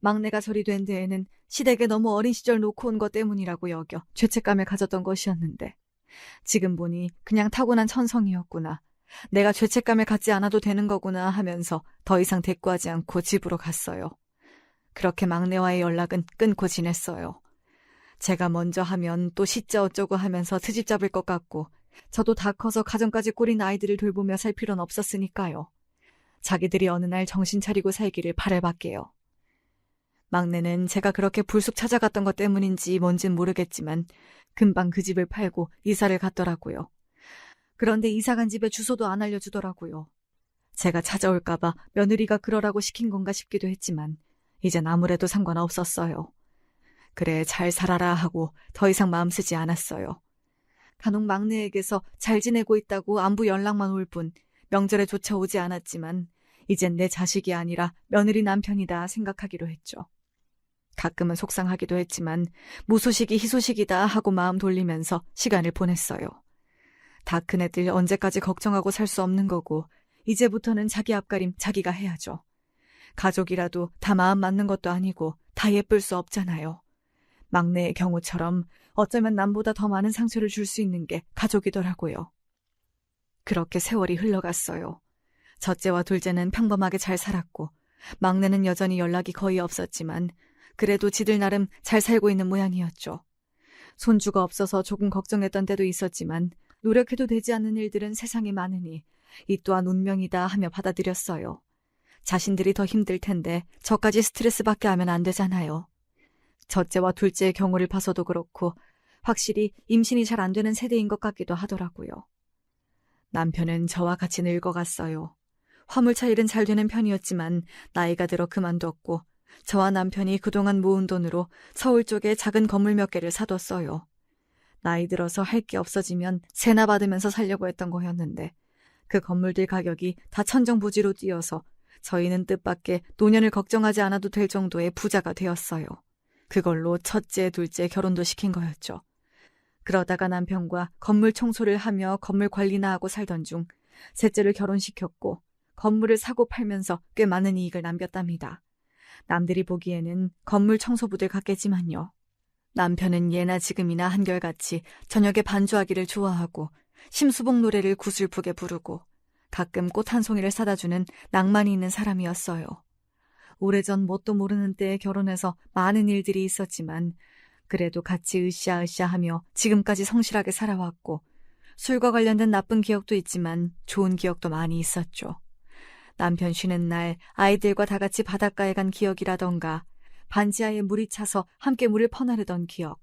막내가 저리 된 데에는 시댁에 너무 어린 시절 놓고 온 것 때문이라고 여겨 죄책감을 가졌던 것이었는데 지금 보니 그냥 타고난 천성이었구나. 내가 죄책감을 갖지 않아도 되는 거구나 하면서 더 이상 대꾸하지 않고 집으로 갔어요. 그렇게 막내와의 연락은 끊고 지냈어요. 제가 먼저 하면 또 시자 어쩌고 하면서 트집 잡을 것 같고 저도 다 커서 가정까지 꾸린 아이들을 돌보며 살 필요는 없었으니까요. 자기들이 어느 날 정신 차리고 살기를 바라밖에요. 막내는 제가 그렇게 불쑥 찾아갔던 것 때문인지 뭔진 모르겠지만 금방 그 집을 팔고 이사를 갔더라고요. 그런데 이사간 집의 주소도 안 알려주더라고요. 제가 찾아올까봐 며느리가 그러라고 시킨 건가 싶기도 했지만 이젠 아무래도 상관없었어요. 그래 잘 살아라 하고 더 이상 마음 쓰지 않았어요. 간혹 막내에게서 잘 지내고 있다고 안부 연락만 올 뿐 명절에조차 오지 않았지만 이젠 내 자식이 아니라 며느리 남편이다 생각하기로 했죠. 가끔은 속상하기도 했지만 무소식이 희소식이다 하고 마음 돌리면서 시간을 보냈어요. 다 큰 애들 언제까지 걱정하고 살 수 없는 거고 이제부터는 자기 앞가림 자기가 해야죠. 가족이라도 다 마음 맞는 것도 아니고 다 예쁠 수 없잖아요. 막내의 경우처럼 어쩌면 남보다 더 많은 상처를 줄 수 있는 게 가족이더라고요. 그렇게 세월이 흘러갔어요. 첫째와 둘째는 평범하게 잘 살았고 막내는 여전히 연락이 거의 없었지만 그래도 지들 나름 잘 살고 있는 모양이었죠. 손주가 없어서 조금 걱정했던 때도 있었지만 노력해도 되지 않는 일들은 세상에 많으니 이 또한 운명이다 하며 받아들였어요. 자신들이 더 힘들 텐데 저까지 스트레스 받게 하면 안 되잖아요. 첫째와 둘째의 경우를 봐서도 그렇고 확실히 임신이 잘 안 되는 세대인 것 같기도 하더라고요. 남편은 저와 같이 늙어갔어요. 화물차 일은 잘 되는 편이었지만 나이가 들어 그만뒀고 저와 남편이 그동안 모은 돈으로 서울 쪽에 작은 건물 몇 개를 사뒀어요. 나이 들어서 할 게 없어지면 세나 받으면서 살려고 했던 거였는데 그 건물들 가격이 다 천정부지로 뛰어서 저희는 뜻밖의 노년을 걱정하지 않아도 될 정도의 부자가 되었어요. 그걸로 첫째, 둘째 결혼도 시킨 거였죠. 그러다가 남편과 건물 청소를 하며 건물 관리나 하고 살던 중 셋째를 결혼시켰고 건물을 사고 팔면서 꽤 많은 이익을 남겼답니다. 남들이 보기에는 건물 청소부들 같겠지만요. 남편은 예나 지금이나 한결같이 저녁에 반주하기를 좋아하고 심수봉 노래를 구슬프게 부르고 가끔 꽃 한 송이를 사다주는 낭만이 있는 사람이었어요. 오래전 뭣도 모르는 때에 결혼해서 많은 일들이 있었지만 그래도 같이 으쌰으쌰하며 지금까지 성실하게 살아왔고 술과 관련된 나쁜 기억도 있지만 좋은 기억도 많이 있었죠. 남편 쉬는 날 아이들과 다 같이 바닷가에 간 기억이라던가 반지하에 물이 차서 함께 물을 퍼나르던 기억,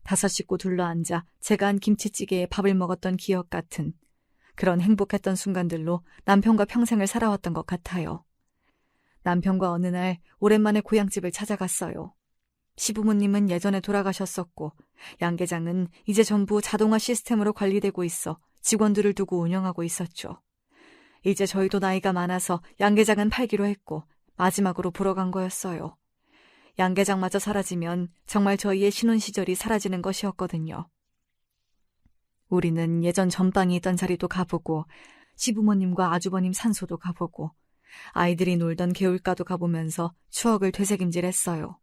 5 식구 둘러앉아 제가 한 김치찌개에 밥을 먹었던 기억 같은 그런 행복했던 순간들로 남편과 평생을 살아왔던 것 같아요. 남편과 어느 날 오랜만에 고향집을 찾아갔어요. 시부모님은 예전에 돌아가셨었고 양계장은 이제 전부 자동화 시스템으로 관리되고 있어 직원들을 두고 운영하고 있었죠. 이제 저희도 나이가 많아서 양계장은 팔기로 했고 마지막으로 보러 간 거였어요. 양계장마저 사라지면 정말 저희의 신혼 시절이 사라지는 것이었거든요. 우리는 예전 전방이 있던 자리도 가보고 시부모님과 아주버님 산소도 가보고 아이들이 놀던 개울가도 가보면서 추억을 되새김질했어요.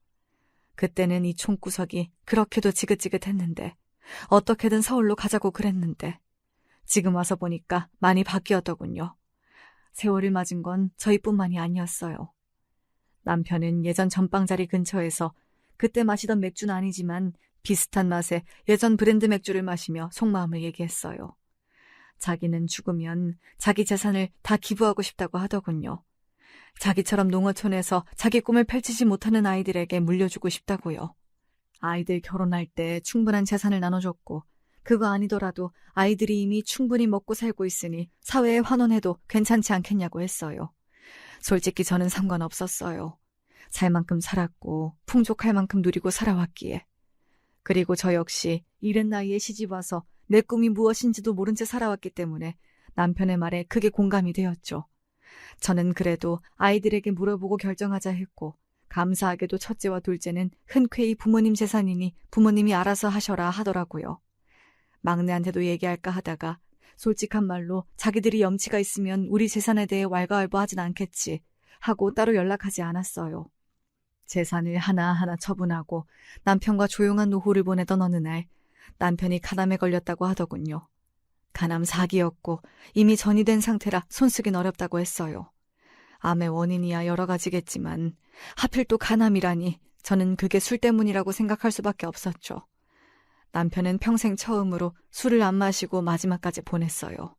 그때는 이 총구석이 그렇게도 지긋지긋했는데 어떻게든 서울로 가자고 그랬는데 지금 와서 보니까 많이 바뀌었더군요. 세월을 맞은 건 저희뿐만이 아니었어요. 남편은 예전 전방자리 근처에서 그때 마시던 맥주는 아니지만 비슷한 맛의 예전 브랜드 맥주를 마시며 속마음을 얘기했어요. 자기는 죽으면 자기 재산을 다 기부하고 싶다고 하더군요. 자기처럼 농어촌에서 자기 꿈을 펼치지 못하는 아이들에게 물려주고 싶다고요. 아이들 결혼할 때 충분한 재산을 나눠줬고 그거 아니더라도 아이들이 이미 충분히 먹고 살고 있으니 사회에 환원해도 괜찮지 않겠냐고 했어요. 솔직히 저는 상관없었어요. 살 만큼 살았고 풍족할 만큼 누리고 살아왔기에. 그리고 저 역시 이른 나이에 시집와서 내 꿈이 무엇인지도 모른 채 살아왔기 때문에 남편의 말에 크게 공감이 되었죠. 저는 그래도 아이들에게 물어보고 결정하자 했고 감사하게도 첫째와 둘째는 흔쾌히 부모님 재산이니 부모님이 알아서 하셔라 하더라고요. 막내한테도 얘기할까 하다가 솔직한 말로 자기들이 염치가 있으면 우리 재산에 대해 왈가왈부하진 않겠지 하고 따로 연락하지 않았어요. 재산을 하나하나 처분하고 남편과 조용한 노후를 보내던 어느 날 남편이 간암에 걸렸다고 하더군요. 간암 4기였고 이미 전이된 상태라 손쓰긴 어렵다고 했어요. 암의 원인이야 여러 가지겠지만 하필 또 간암이라니 저는 그게 술 때문이라고 생각할 수밖에 없었죠. 남편은 평생 처음으로 술을 안 마시고 마지막까지 보냈어요.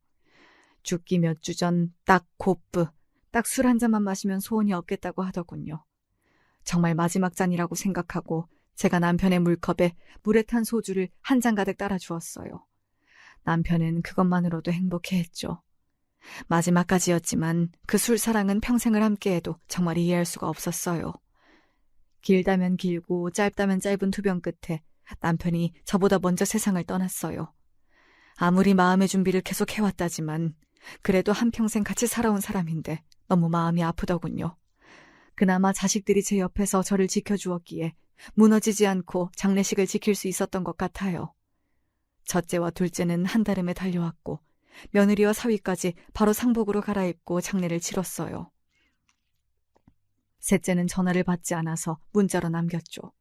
죽기 몇 주 전 딱 곱부, 딱 술 한 잔만 마시면 소원이 없겠다고 하더군요. 정말 마지막 잔이라고 생각하고 제가 남편의 물컵에 물에 탄 소주를 한 잔 가득 따라 주었어요. 남편은 그것만으로도 행복해했죠. 마지막까지였지만 그 술사랑은 평생을 함께해도 정말 이해할 수가 없었어요. 길다면 길고 짧다면 짧은 투병 끝에 남편이 저보다 먼저 세상을 떠났어요. 아무리 마음의 준비를 계속 해왔다지만 그래도 한평생 같이 살아온 사람인데 너무 마음이 아프더군요. 그나마 자식들이 제 옆에서 저를 지켜주었기에 무너지지 않고 장례식을 지킬 수 있었던 것 같아요. 첫째와 둘째는 한달음에 달려왔고 며느리와 사위까지 바로 상복으로 갈아입고 장례를 치렀어요. 셋째는 전화를 받지 않아서 문자로 남겼죠.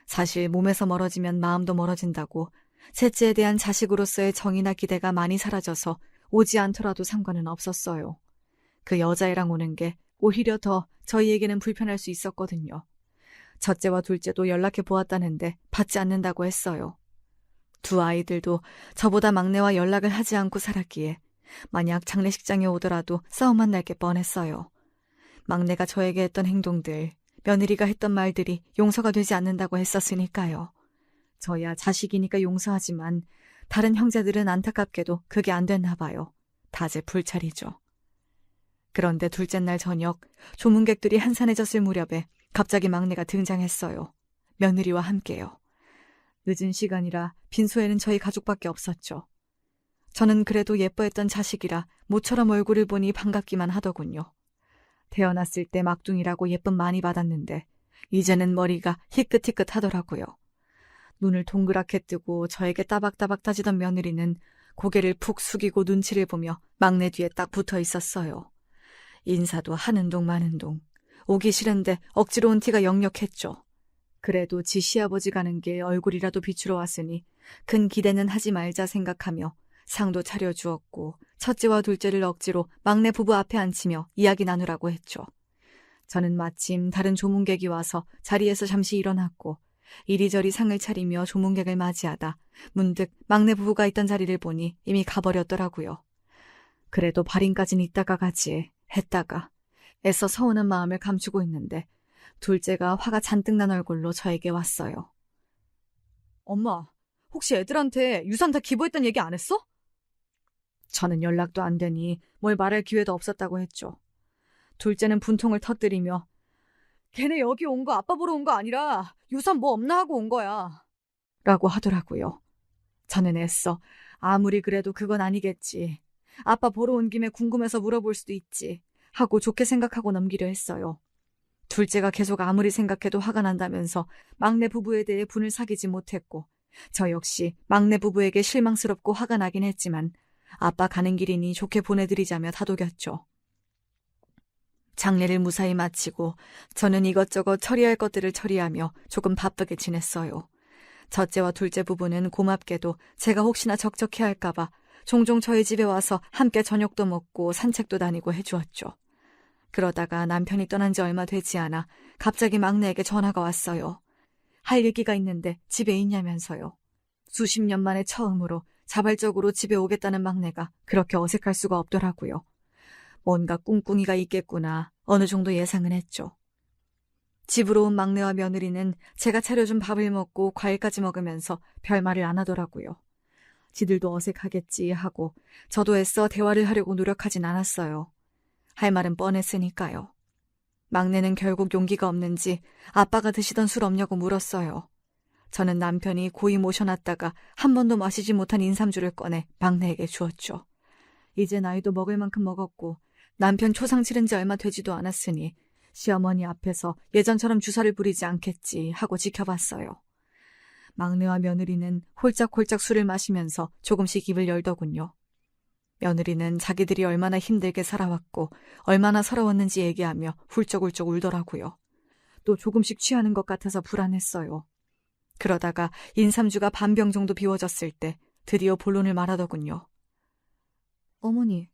사실 몸에서 멀어지면 마음도 멀어진다고 셋째에 대한 자식으로서의 정이나 기대가 많이 사라져서 오지 않더라도 상관은 없었어요. 그 여자애랑 오는 게 오히려 더 저희에게는 불편할 수 있었거든요. 첫째와 둘째도 연락해 보았다는데 받지 않는다고 했어요. 두 아이들도 저보다 막내와 연락을 하지 않고 살았기에 만약 장례식장에 오더라도 싸움만 날 게 뻔했어요. 막내가 저에게 했던 행동들, 며느리가 했던 말들이 용서가 되지 않는다고 했었으니까요. 저야 자식이니까 용서하지만 다른 형제들은 안타깝게도 그게 안 됐나 봐요. 다제불찰이죠. 그런데 둘째 날 저녁 조문객들이 한산해졌을 무렵에 갑자기 막내가 등장했어요. 며느리와 함께요. 늦은 시간이라 빈소에는 저희 가족밖에 없었죠. 저는 그래도 예뻐했던 자식이라 모처럼 얼굴을 보니 반갑기만 하더군요. 태어났을 때 막둥이라고 예쁨 많이 받았는데 이제는 머리가 희끗희끗하더라고요. 눈을 동그랗게 뜨고 저에게 따박따박 따지던 며느리는 고개를 푹 숙이고 눈치를 보며 막내 뒤에 딱 붙어 있었어요. 인사도 하는 동 마는 동. 오기 싫은데 억지로 온 티가 역력했죠. 그래도 지 시아버지 가는 게 얼굴이라도 비추러 왔으니 큰 기대는 하지 말자 생각하며 상도 차려주었고 첫째와 둘째를 억지로 막내 부부 앞에 앉히며 이야기 나누라고 했죠. 저는 마침 다른 조문객이 와서 자리에서 잠시 일어났고 이리저리 상을 차리며 조문객을 맞이하다 문득 막내 부부가 있던 자리를 보니 이미 가버렸더라고요. 그래도 발인까진 이따가 가지 했다가 애써 서운한 마음을 감추고 있는데 둘째가 화가 잔뜩 난 얼굴로 저에게 왔어요. 엄마, 혹시 애들한테 유산 다 기부했던 얘기 안 했어? 저는 연락도 안 되니 뭘 말할 기회도 없었다고 했죠. 둘째는 분통을 터뜨리며 걔네 여기 온 거 아빠 보러 온 거 아니라 유산 뭐 없나 하고 온 거야 라고 하더라고요. 저는 애써 아무리 그래도 그건 아니겠지. 아빠 보러 온 김에 궁금해서 물어볼 수도 있지 하고 좋게 생각하고 넘기려 했어요. 둘째가 계속 아무리 생각해도 화가 난다면서 막내 부부에 대해 분을 사귀지 못했고, 저 역시 막내 부부에게 실망스럽고 화가 나긴 했지만 아빠 가는 길이니 좋게 보내드리자며 다독였죠. 장례를 무사히 마치고 저는 이것저것 처리할 것들을 처리하며 조금 바쁘게 지냈어요. 첫째와 둘째 부부는 고맙게도 제가 혹시나 적적해할까봐 종종 저희 집에 와서 함께 저녁도 먹고 산책도 다니고 해주었죠. 그러다가 남편이 떠난 지 얼마 되지 않아 갑자기 막내에게 전화가 왔어요. 할 얘기가 있는데 집에 있냐면서요. 수십 년 만에 처음으로 자발적으로 집에 오겠다는 막내가 그렇게 어색할 수가 없더라고요. 뭔가 꿍꿍이가 있겠구나 어느 정도 예상은 했죠. 집으로 온 막내와 며느리는 제가 차려준 밥을 먹고 과일까지 먹으면서 별말을 안 하더라고요. 지들도 어색하겠지 하고 저도 애써 대화를 하려고 노력하진 않았어요. 할 말은 뻔했으니까요. 막내는 결국 용기가 없는지 아빠가 드시던 술 없냐고 물었어요. 저는 남편이 고이 모셔놨다가 한 번도 마시지 못한 인삼주를 꺼내 막내에게 주었죠. 이제 나이도 먹을 만큼 먹었고 남편 초상 치른 지 얼마 되지도 않았으니 시어머니 앞에서 예전처럼 주사를 부리지 않겠지 하고 지켜봤어요. 막내와 며느리는 홀짝홀짝 술을 마시면서 조금씩 입을 열더군요. 며느리는 자기들이 얼마나 힘들게 살아왔고 얼마나 서러웠는지 얘기하며 훌쩍훌쩍 울더라고요. 또 조금씩 취하는 것 같아서 불안했어요. 그러다가 인삼주가 반병 정도 비워졌을 때 드디어 본론을 말하더군요. 어머니,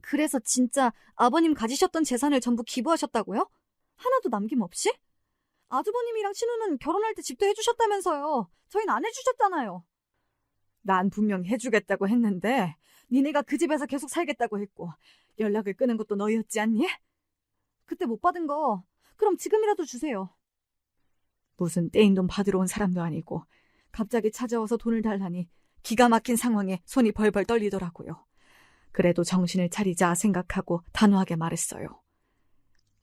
그래서 진짜 아버님 가지셨던 재산을 전부 기부하셨다고요? 하나도 남김없이? 아주버님이랑 신우는 결혼할 때 집도 해주셨다면서요. 저희는 안 해주셨잖아요. 난 분명 해주겠다고 했는데 니네가 그 집에서 계속 살겠다고 했고 연락을 끊은 것도 너희였지 않니? 그때 못 받은 거 그럼 지금이라도 주세요. 무슨 떼인 돈 받으러 온 사람도 아니고 갑자기 찾아와서 돈을 달라니 기가 막힌 상황에 손이 벌벌 떨리더라고요. 그래도 정신을 차리자 생각하고 단호하게 말했어요.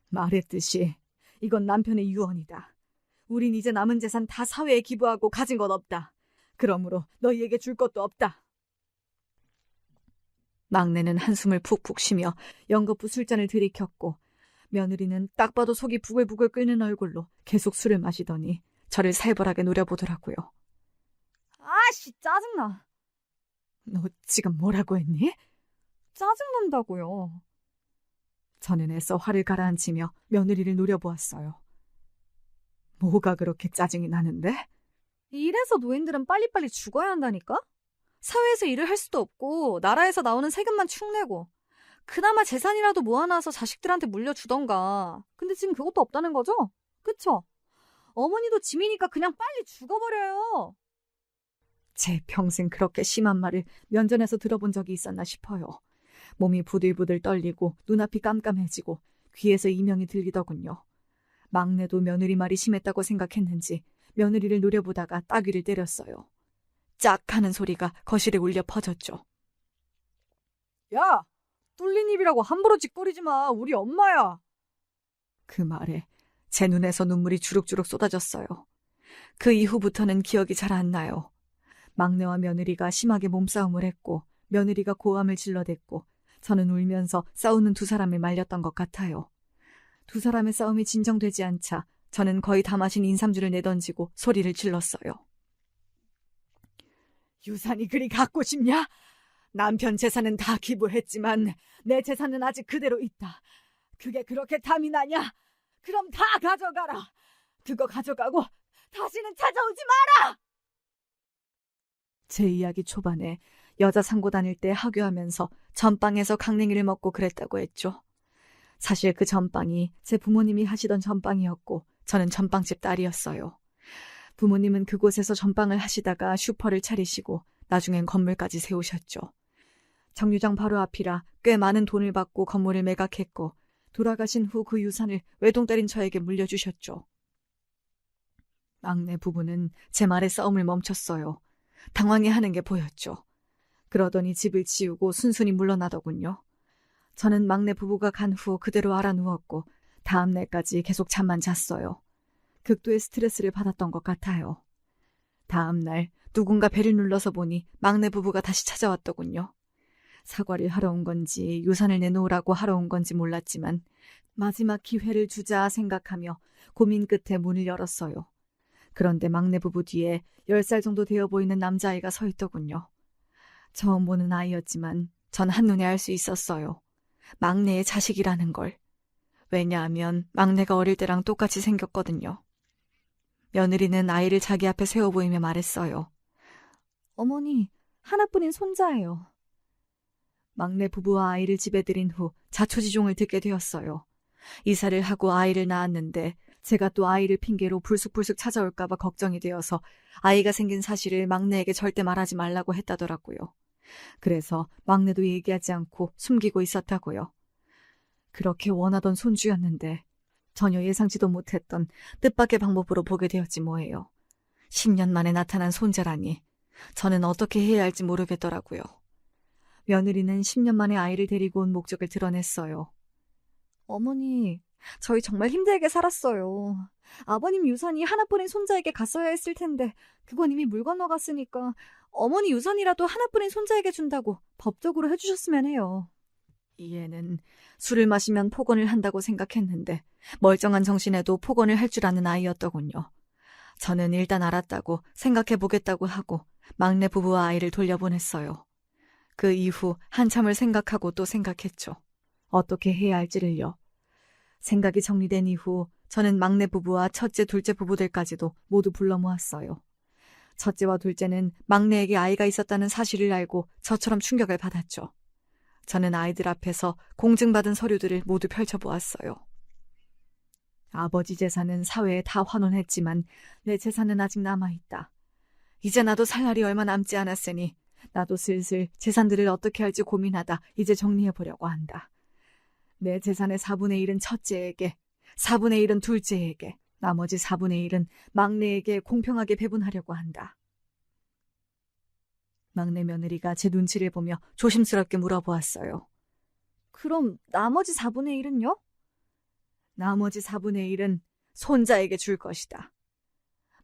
말했듯이 이건 남편의 유언이다. 우린 이제 남은 재산 다 사회에 기부하고 가진 건 없다. 그러므로 너희에게 줄 것도 없다. 막내는 한숨을 푹푹 쉬며 연거푸 술잔을 들이켰고 며느리는 딱 봐도 속이 부글부글 끓는 얼굴로 계속 술을 마시더니 저를 살벌하게 노려보더라고요. 아씨, 짜증나. 너 지금 뭐라고 했니? 짜증난다고요. 저는 애써 화를 가라앉히며 며느리를 노려보았어요. 뭐가 그렇게 짜증이 나는데? 이래서 노인들은 빨리빨리 죽어야 한다니까? 사회에서 일을 할 수도 없고 나라에서 나오는 세금만 축내고 그나마 재산이라도 모아놔서 자식들한테 물려주던가. 근데 지금 그것도 없다는 거죠? 그쵸? 어머니도 짐이니까 그냥 빨리 죽어버려요. 제 평생 그렇게 심한 말을 면전에서 들어본 적이 있었나 싶어요. 몸이 부들부들 떨리고 눈앞이 깜깜해지고 귀에서 이명이 들리더군요. 막내도 며느리 말이 심했다고 생각했는지 며느리를 노려보다가 따귀를 때렸어요. 짝 하는 소리가 거실에 울려 퍼졌죠. 야! 뚫린 입이라고 함부로 짓거리지 마. 우리 엄마야. 그 말에 제 눈에서 눈물이 주룩주룩 쏟아졌어요. 그 이후부터는 기억이 잘 안 나요. 막내와 며느리가 심하게 몸싸움을 했고 며느리가 고함을 질러댔고 저는 울면서 싸우는 두 사람을 말렸던 것 같아요. 두 사람의 싸움이 진정되지 않자 저는 거의 다 마신 인삼주를 내던지고 소리를 질렀어요. 유산이 그리 갖고 싶냐? 남편 재산은 다 기부했지만 내 재산은 아직 그대로 있다. 그게 그렇게 탐이 나냐? 그럼 다 가져가라. 그거 가져가고 다시는 찾아오지 마라. 제 이야기 초반에 여자 상고 다닐 때 하교하면서 전빵에서 강냉이를 먹고 그랬다고 했죠. 사실 그 전빵이 제 부모님이 하시던 전빵이었고 저는 전빵집 딸이었어요. 부모님은 그곳에서 전빵을 하시다가 슈퍼를 차리시고 나중엔 건물까지 세우셨죠. 정류장 바로 앞이라 꽤 많은 돈을 받고 건물을 매각했고 돌아가신 후 그 유산을 외동딸인 저에게 물려주셨죠. 막내 부부는 제 말에 싸움을 멈췄어요. 당황해하는 게 보였죠. 그러더니 집을 치우고 순순히 물러나더군요. 저는 막내 부부가 간 후 그대로 알아 누웠고 다음 날까지 계속 잠만 잤어요. 극도의 스트레스를 받았던 것 같아요. 다음 날 누군가 배를 눌러서 보니 막내 부부가 다시 찾아왔더군요. 사과를 하러 온 건지 유산을 내놓으라고 하러 온 건지 몰랐지만 마지막 기회를 주자 생각하며 고민 끝에 문을 열었어요. 그런데 막내 부부 뒤에 10살 정도 되어 보이는 남자아이가 서 있더군요. 처음 보는 아이였지만 전 한눈에 알 수 있었어요. 막내의 자식이라는 걸. 왜냐하면 막내가 어릴 때랑 똑같이 생겼거든요. 며느리는 아이를 자기 앞에 세워 보이며 말했어요. 어머니, 하나뿐인 손자예요. 막내 부부와 아이를 집에 들인 후 자초지종을 듣게 되었어요. 이사를 하고 아이를 낳았는데 제가 또 아이를 핑계로 불쑥불쑥 찾아올까봐 걱정이 되어서 아이가 생긴 사실을 막내에게 절대 말하지 말라고 했다더라고요. 그래서 막내도 얘기하지 않고 숨기고 있었다고요. 그렇게 원하던 손주였는데 전혀 예상치도 못했던 뜻밖의 방법으로 보게 되었지 뭐예요. 10년 만에 나타난 손자라니 저는 어떻게 해야 할지 모르겠더라고요. 며느리는 10년 만에 아이를 데리고 온 목적을 드러냈어요. 어머니, 저희 정말 힘들게 살았어요. 아버님 유산이 하나뿐인 손자에게 갔어야 했을 텐데 그건 이미 물 건너갔으니까 어머니 유산이라도 하나뿐인 손자에게 준다고 법적으로 해주셨으면 해요. 이해는 술을 마시면 폭언을 한다고 생각했는데 멀쩡한 정신에도 폭언을 할 줄 아는 아이였더군요. 저는 일단 알았다고 생각해보겠다고 하고 막내 부부와 아이를 돌려보냈어요. 그 이후 한참을 생각하고 또 생각했죠. 어떻게 해야 할지를요. 생각이 정리된 이후 저는 막내 부부와 첫째, 둘째 부부들까지도 모두 불러 모았어요. 첫째와 둘째는 막내에게 아이가 있었다는 사실을 알고 저처럼 충격을 받았죠. 저는 아이들 앞에서 공증받은 서류들을 모두 펼쳐보았어요. 아버지 재산은 사회에 다 환원했지만 내 재산은 아직 남아있다. 이제 나도 살 날이 얼마 남지 않았으니 나도 슬슬 재산들을 어떻게 할지 고민하다 이제 정리해보려고 한다. 내 재산의 4분의 1은 첫째에게, 4분의 1은 둘째에게, 나머지 4분의 1은 막내에게 공평하게 배분하려고 한다. 막내 며느리가 제 눈치를 보며 조심스럽게 물어보았어요. 그럼 나머지 4분의 1은요? 나머지 4분의 1은 손자에게 줄 것이다.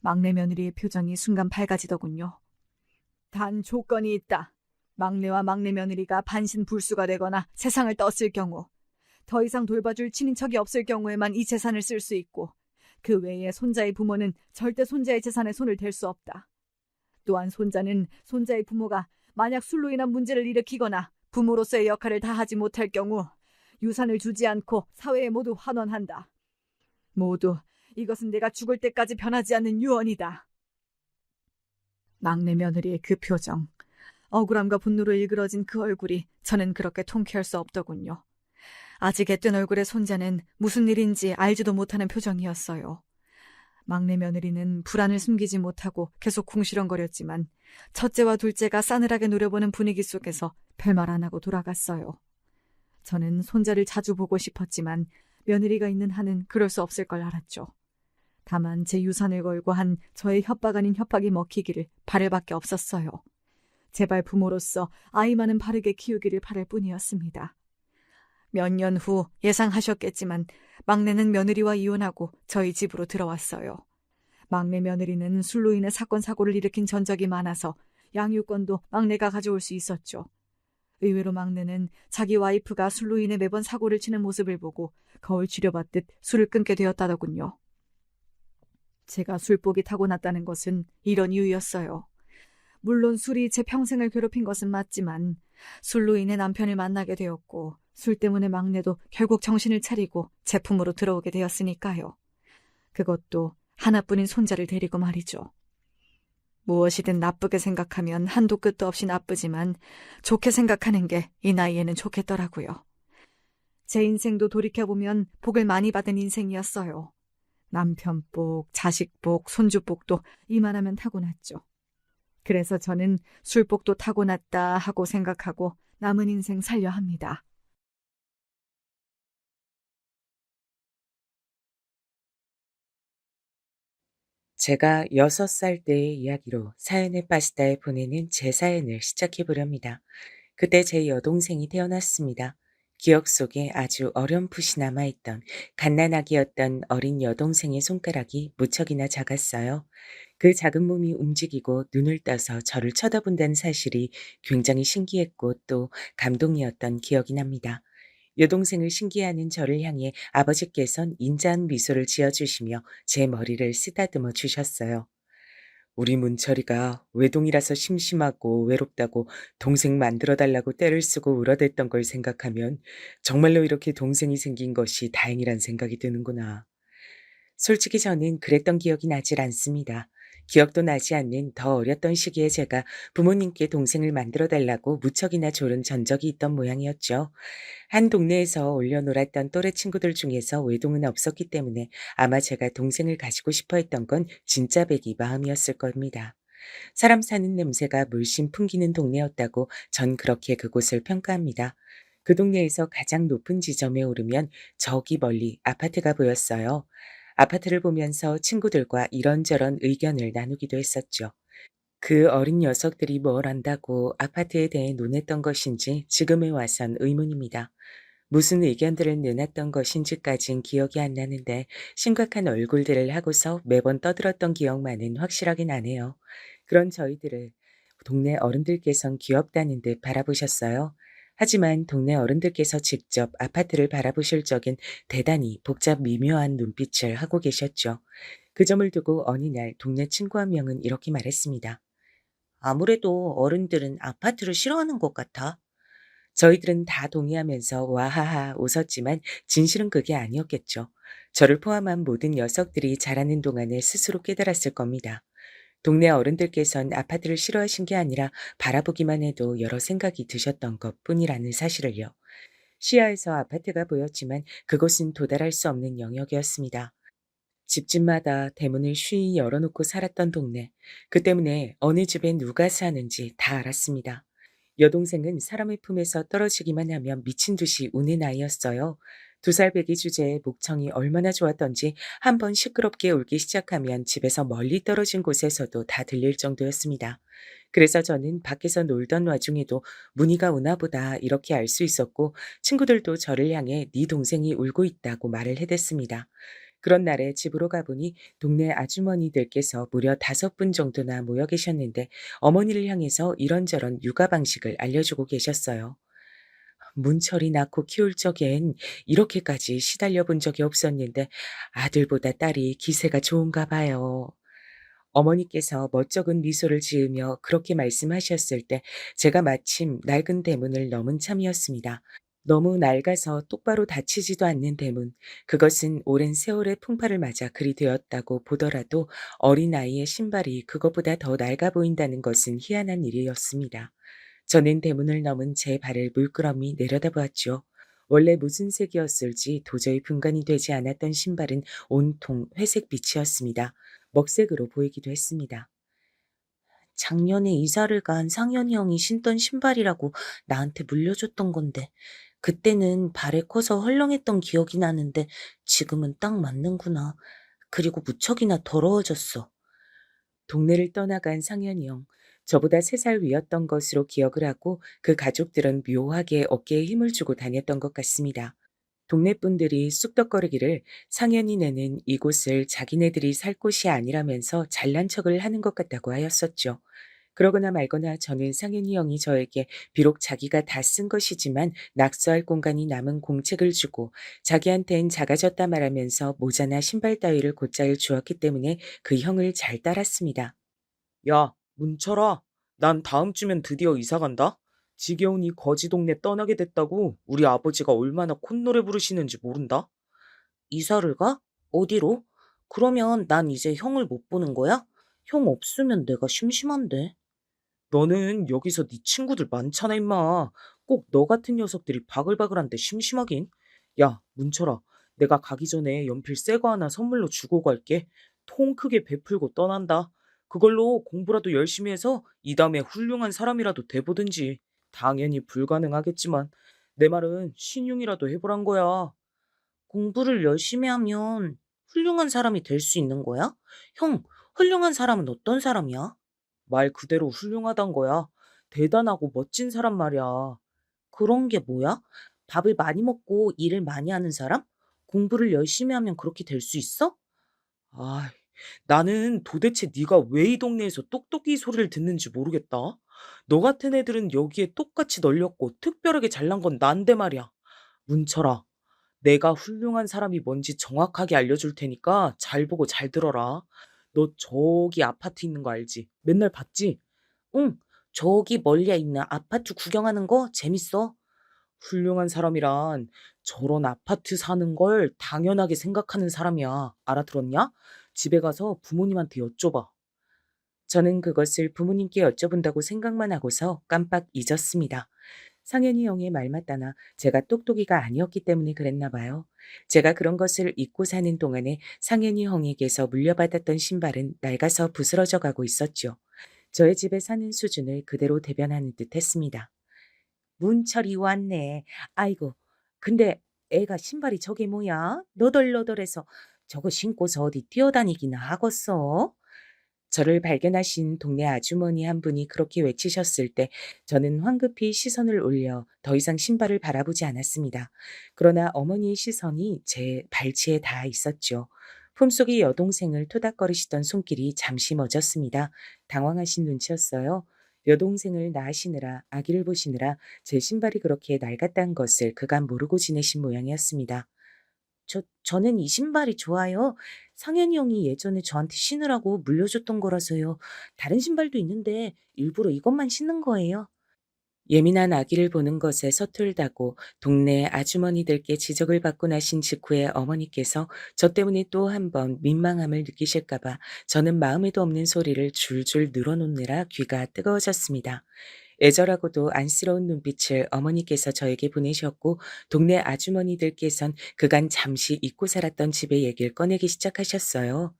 막내 며느리의 표정이 순간 밝아지더군요. 단 조건이 있다. 막내와 막내 며느리가 반신불수가 되거나 세상을 떴을 경우, 더 이상 돌봐줄 친인척이 없을 경우에만 이 재산을 쓸 수 있고 그 외에 손자의 부모는 절대 손자의 재산에 손을 댈 수 없다. 또한 손자는 손자의 부모가 만약 술로 인한 문제를 일으키거나 부모로서의 역할을 다하지 못할 경우 유산을 주지 않고 사회에 모두 환원한다. 모두 이것은 내가 죽을 때까지 변하지 않는 유언이다. 막내 며느리의 그 표정, 억울함과 분노로 일그러진 그 얼굴이 저는 그렇게 통쾌할 수 없더군요. 아직 앳된 얼굴의 손자는 무슨 일인지 알지도 못하는 표정이었어요. 막내 며느리는 불안을 숨기지 못하고 계속 궁시렁거렸지만 첫째와 둘째가 싸늘하게 노려보는 분위기 속에서 별말 안 하고 돌아갔어요. 저는 손자를 자주 보고 싶었지만 며느리가 있는 한은 그럴 수 없을 걸 알았죠. 다만 제 유산을 걸고 한 저의 협박 아닌 협박이 먹히기를 바랄 밖에 없었어요. 제발 부모로서 아이만은 바르게 키우기를 바랄 뿐이었습니다. 몇 년 후 예상하셨겠지만 막내는 며느리와 이혼하고 저희 집으로 들어왔어요. 막내 며느리는 술로 인해 사건 사고를 일으킨 전적이 많아서 양육권도 막내가 가져올 수 있었죠. 의외로 막내는 자기 와이프가 술로 인해 매번 사고를 치는 모습을 보고 거울 치료받듯 술을 끊게 되었다더군요. 제가 술복이 타고났다는 것은 이런 이유였어요. 물론 술이 제 평생을 괴롭힌 것은 맞지만 술로 인해 남편을 만나게 되었고 술 때문에 막내도 결국 정신을 차리고 제품으로 들어오게 되었으니까요. 그것도 하나뿐인 손자를 데리고 말이죠. 무엇이든 나쁘게 생각하면 한도 끝도 없이 나쁘지만 좋게 생각하는 게 이 나이에는 좋겠더라고요. 제 인생도 돌이켜보면 복을 많이 받은 인생이었어요. 남편복, 자식복, 손주복도 이만하면 타고났죠. 그래서 저는 술복도 타고났다 하고 생각하고 남은 인생 살려 합니다. 제가 6살 때의 이야기로 사연에 빠지다에 보내는 제 사연을 시작해 보렵니다. 그때 제 여동생이 태어났습니다. 기억 속에 아주 어렴풋이 남아있던 갓난아기였던 어린 여동생의 손가락이 무척이나 작았어요. 그 작은 몸이 움직이고 눈을 떠서 저를 쳐다본다는 사실이 굉장히 신기했고 또 감동이었던 기억이 납니다. 여동생을 신기해하는 저를 향해 아버지께선 인자한 미소를 지어주시며 제 머리를 쓰다듬어 주셨어요. 우리 문철이가 외동이라서 심심하고 외롭다고 동생 만들어 달라고 떼를 쓰고 울어댔던 걸 생각하면 정말로 이렇게 동생이 생긴 것이 다행이란 생각이 드는구나. 솔직히 저는 그랬던 기억이 나질 않습니다. 기억도 나지 않는 더 어렸던 시기에 제가 부모님께 동생을 만들어 달라고 무척이나 졸은 전적이 있던 모양이었죠. 한 동네에서 올려놀았던 또래 친구들 중에서 외동은 없었기 때문에 아마 제가 동생을 가지고 싶어 했던 건 진짜 배기 마음이었을 겁니다. 사람 사는 냄새가 물씬 풍기는 동네였다고 전 그렇게 그곳을 평가합니다. 그 동네에서 가장 높은 지점에 오르면 저기 멀리 아파트가 보였어요. 아파트를 보면서 친구들과 이런저런 의견을 나누기도 했었죠. 그 어린 녀석들이 뭘 안다고 아파트에 대해 논했던 것인지 지금에 와선 의문입니다. 무슨 의견들을 내놨던 것인지까진 기억이 안 나는데 심각한 얼굴들을 하고서 매번 떠들었던 기억만은 확실하게 나네요. 그런 저희들을 동네 어른들께선 귀엽다는 듯 바라보셨어요. 하지만 동네 어른들께서 직접 아파트를 바라보실 적엔 대단히 복잡 미묘한 눈빛을 하고 계셨죠. 그 점을 두고 어느 날 동네 친구 한 명은 이렇게 말했습니다. 아무래도 어른들은 아파트를 싫어하는 것 같아. 저희들은 다 동의하면서 와하하 웃었지만 진실은 그게 아니었겠죠. 저를 포함한 모든 녀석들이 자라는 동안에 스스로 깨달았을 겁니다. 동네 어른들께선 아파트를 싫어하신 게 아니라 바라보기만 해도 여러 생각이 드셨던 것 뿐이라는 사실을요. 시야에서 아파트가 보였지만 그곳은 도달할 수 없는 영역이었습니다. 집집마다 대문을 쉬이 열어놓고 살았던 동네. 그 때문에 어느 집에 누가 사는지 다 알았습니다. 여동생은 사람의 품에서 떨어지기만 하면 미친 듯이 우는 아이였어요. 2살 배기 주제에 목청이 얼마나 좋았던지 한 번 시끄럽게 울기 시작하면 집에서 멀리 떨어진 곳에서도 다 들릴 정도였습니다. 그래서 저는 밖에서 놀던 와중에도 문희가 우나 보다 이렇게 알 수 있었고 친구들도 저를 향해 네 동생이 울고 있다고 말을 해댔습니다. 그런 날에 집으로 가보니 동네 아주머니들께서 무려 5분 정도나 모여 계셨는데 어머니를 향해서 이런저런 육아 방식을 알려주고 계셨어요. 문철이 낳고 키울 적엔 이렇게까지 시달려 본 적이 없었는데 아들보다 딸이 기세가 좋은가 봐요. 어머니께서 멋쩍은 미소를 지으며 그렇게 말씀하셨을 때 제가 마침 낡은 대문을 넘은 참이었습니다. 너무 낡아서 똑바로 닫히지도 않는 대문. 그것은 오랜 세월의 풍파를 맞아 그리 되었다고 보더라도 어린아이의 신발이 그것보다 더 낡아 보인다는 것은 희한한 일이었습니다. 저는 대문을 넘은 제 발을 물끄러미 내려다보았죠. 원래 무슨 색이었을지 도저히 분간이 되지 않았던 신발은 온통 회색 빛이었습니다. 먹색으로 보이기도 했습니다. 작년에 이사를 간 상현이 형이 신던 신발이라고 나한테 물려줬던 건데, 그때는 발에 커서 헐렁했던 기억이 나는데 지금은 딱 맞는구나. 그리고 무척이나 더러워졌어. 동네를 떠나간 상현이 형. 저보다 3살 위였던 것으로 기억을 하고 그 가족들은 묘하게 어깨에 힘을 주고 다녔던 것 같습니다. 동네 분들이 쑥덕거리기를 상현이네는 이곳을 자기네들이 살 곳이 아니라면서 잘난 척을 하는 것 같다고 하였었죠. 그러거나 말거나 저는 상현이 형이 저에게 비록 자기가 다 쓴 것이지만 낙서할 공간이 남은 공책을 주고 자기한텐 작아졌다 말하면서 모자나 신발 따위를 곧잘 주었기 때문에 그 형을 잘 따랐습니다. 야, 문철아. 난 다음 주면 드디어 이사 간다. 지겨운 이 거지 동네 떠나게 됐다고 우리 아버지가 얼마나 콧노래 부르시는지 모른다. 이사를 가? 어디로? 그러면 난 이제 형을 못 보는 거야? 형 없으면 내가 심심한데. 너는 여기서 네 친구들 많잖아, 임마. 꼭 너 같은 녀석들이 바글바글한데 심심하긴. 야, 문철아. 내가 가기 전에 연필 새 거 하나 선물로 주고 갈게. 통 크게 베풀고 떠난다. 그걸로 공부라도 열심히 해서 이 다음에 훌륭한 사람이라도 돼보든지. 당연히 불가능하겠지만 내 말은 신용이라도 해보란 거야. 공부를 열심히 하면 훌륭한 사람이 될 수 있는 거야? 형, 훌륭한 사람은 어떤 사람이야? 말 그대로 훌륭하단 거야. 대단하고 멋진 사람 말이야. 그런 게 뭐야? 밥을 많이 먹고 일을 많이 하는 사람? 공부를 열심히 하면 그렇게 될 수 있어? 아, 나는 도대체 네가 왜 이 동네에서 똑똑이 소리를 듣는지 모르겠다. 너 같은 애들은 여기에 똑같이 널렸고 특별하게 잘난 건 난데 말이야. 문철아, 내가 훌륭한 사람이 뭔지 정확하게 알려줄 테니까 잘 보고 잘 들어라. 너 저기 아파트 있는 거 알지? 맨날 봤지? 응, 저기 멀리에 있는 아파트 구경하는 거 재밌어. 훌륭한 사람이란 저런 아파트 사는 걸 당연하게 생각하는 사람이야. 알아들었냐? 집에 가서 부모님한테 여쭤봐. 저는 그것을 부모님께 여쭤본다고 생각만 하고서 깜빡 잊었습니다. 상현이 형의 말 맞다나 제가 똑똑이가 아니었기 때문에 그랬나 봐요. 제가 그런 것을 잊고 사는 동안에 상현이 형에게서 물려받았던 신발은 낡아서 부스러져 가고 있었죠. 저의 집에 사는 수준을 그대로 대변하는 듯 했습니다. 문철이 왔네. 아이고, 근데 애가 신발이 저게 뭐야? 너덜너덜해서 저거 신고서 어디 뛰어다니기나 하겠어? 저를 발견하신 동네 아주머니 한 분이 그렇게 외치셨을 때 저는 황급히 시선을 올려 더 이상 신발을 바라보지 않았습니다. 그러나 어머니의 시선이 제 발치에 닿아 있었죠. 품속의 여동생을 토닥거리시던 손길이 잠시 멎었습니다. 당황하신 눈치였어요. 여동생을 낳으시느라 아기를 보시느라 제 신발이 그렇게 낡았다는 것을 그간 모르고 지내신 모양이었습니다. 저는 이 신발이 좋아요. 상현이 형이 예전에 저한테 신으라고 물려줬던 거라서요. 다른 신발도 있는데 일부러 이것만 신는 거예요. 예민한 아기를 보는 것에 서툴다고 동네 아주머니들께 지적을 받고 나신 직후에 어머니께서 저 때문에 또 한 번 민망함을 느끼실까봐 저는 마음에도 없는 소리를 줄줄 늘어놓느라 귀가 뜨거워졌습니다. 애절하고도 안쓰러운 눈빛을 어머니께서 저에게 보내셨고 동네 아주머니들께선 그간 잠시 잊고 살았던 집의 얘기를 꺼내기 시작하셨어요.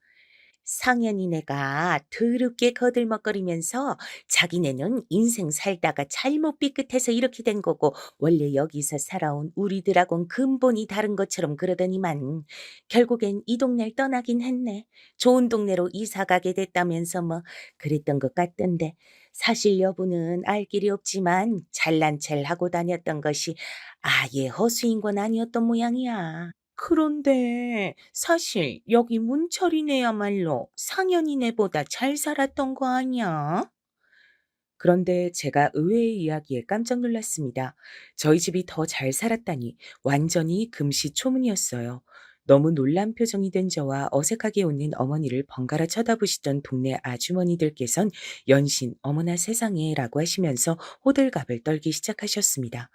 상현이네가 더럽게 거들먹거리면서 자기네는 인생 살다가 잘못 삐끗해서 이렇게 된 거고 원래 여기서 살아온 우리들하고는 근본이 다른 것처럼 그러더니만 결국엔 이 동네를 떠나긴 했네. 좋은 동네로 이사 가게 됐다면서 뭐 그랬던 것 같던데 사실 여부는 알 길이 없지만 잘난 체를 하고 다녔던 것이 아예 허수인 건 아니었던 모양이야. 그런데 사실 여기 문철이네야말로 상현이네보다 잘 살았던 거 아니야? 그런데 제가 의외의 이야기에 깜짝 놀랐습니다. 저희 집이 더 잘 살았다니 완전히 금시초문이었어요. 너무 놀란 표정이 된 저와 어색하게 웃는 어머니를 번갈아 쳐다보시던 동네 아주머니들께선 연신 어머나 세상에 라고 하시면서 호들갑을 떨기 시작하셨습니다.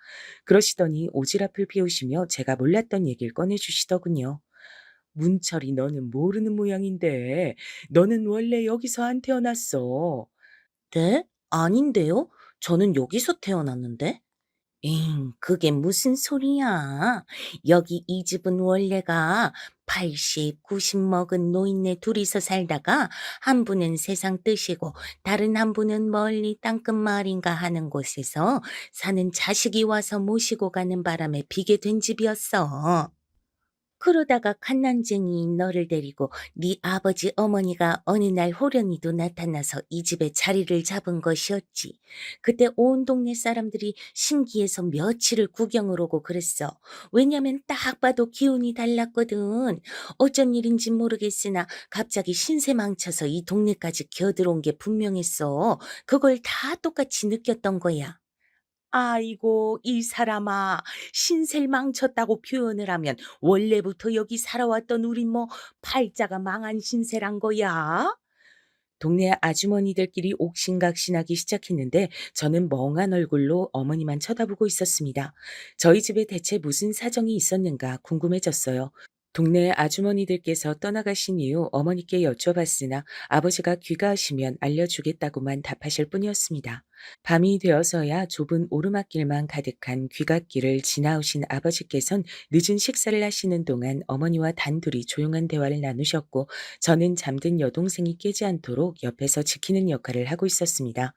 그러시더니 오지랖을 피우시며 제가 몰랐던 얘기를 꺼내주시더군요. 문철이 너는 모르는 모양인데 너는 원래 여기서 안 태어났어. 네? 아닌데요? 저는 여기서 태어났는데? 그게 무슨 소리야. 여기 이 집은 원래가 80, 90 먹은 노인네 둘이서 살다가 한 분은 세상 뜨시고 다른 한 분은 멀리 땅끝 마을인가 하는 곳에서 사는 자식이 와서 모시고 가는 바람에 비게 된 집이었어. 그러다가 갓난쟁이인 너를 데리고 네 아버지 어머니가 어느 날 호련히도 나타나서 이 집에 자리를 잡은 것이었지. 그때 온 동네 사람들이 신기해서 며칠을 구경을 오고 그랬어. 왜냐면 딱 봐도 기운이 달랐거든. 어쩐 일인지 모르겠으나 갑자기 신세 망쳐서 이 동네까지 기어들어온 게 분명했어. 그걸 다 똑같이 느꼈던 거야. 아이고, 이 사람아, 신세를 망쳤다고 표현을 하면 원래부터 여기 살아왔던 우린 뭐 팔자가 망한 신세란 거야? 동네 아주머니들끼리 옥신각신하기 시작했는데 저는 멍한 얼굴로 어머니만 쳐다보고 있었습니다. 저희 집에 대체 무슨 사정이 있었는가 궁금해졌어요. 동네 아주머니들께서 떠나가신 이후 어머니께 여쭤봤으나 아버지가 귀가하시면 알려주겠다고만 답하실 뿐이었습니다. 밤이 되어서야 좁은 오르막길만 가득한 귀갓길을 지나오신 아버지께선 늦은 식사를 하시는 동안 어머니와 단둘이 조용한 대화를 나누셨고 저는 잠든 여동생이 깨지 않도록 옆에서 지키는 역할을 하고 있었습니다.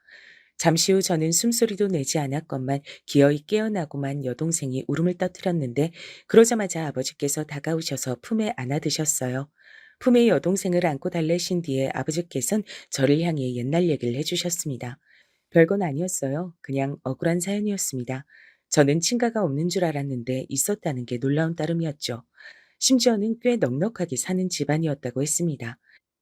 잠시 후 저는 숨소리도 내지 않았건만 기어이 깨어나고만 여동생이 울음을 떠뜨렸는데 그러자마자 아버지께서 다가오셔서 품에 안아드셨어요. 품에 여동생을 안고 달래신 뒤에 아버지께선 저를 향해 옛날 얘기를 해주셨습니다. 별건 아니었어요. 그냥 억울한 사연이었습니다. 저는 친가가 없는 줄 알았는데 있었다는 게 놀라운 따름이었죠. 심지어는 꽤 넉넉하게 사는 집안이었다고 했습니다.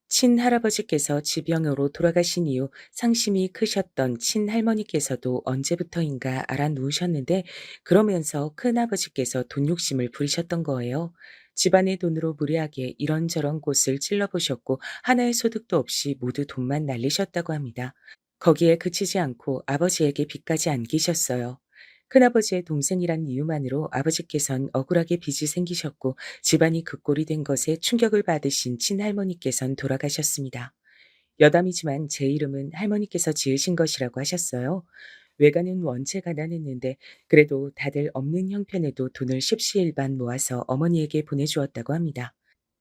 친할아버지께서 지병으로 돌아가신 이후 상심이 크셨던 친할머니께서도 언제부터인가 알아 누우셨는데 그러면서 큰아버지께서 돈 욕심을 부리셨던 거예요. 집안의 돈으로 무리하게 이런저런 곳을 찔러보셨고 하나의 소득도 없이 모두 돈만 날리셨다고 합니다. 거기에 그치지 않고 아버지에게 빚까지 안기셨어요. 큰아버지의 동생이란 이유만으로 아버지께선 억울하게 빚이 생기셨고 집안이 그 꼴이 된 것에 충격을 받으신 친할머니께선 돌아가셨습니다. 여담이지만 제 이름은 할머니께서 지으신 것이라고 하셨어요. 외가는 원체 가난했는데 그래도 다들 없는 형편에도 돈을 십시일반 모아서 어머니에게 보내주었다고 합니다.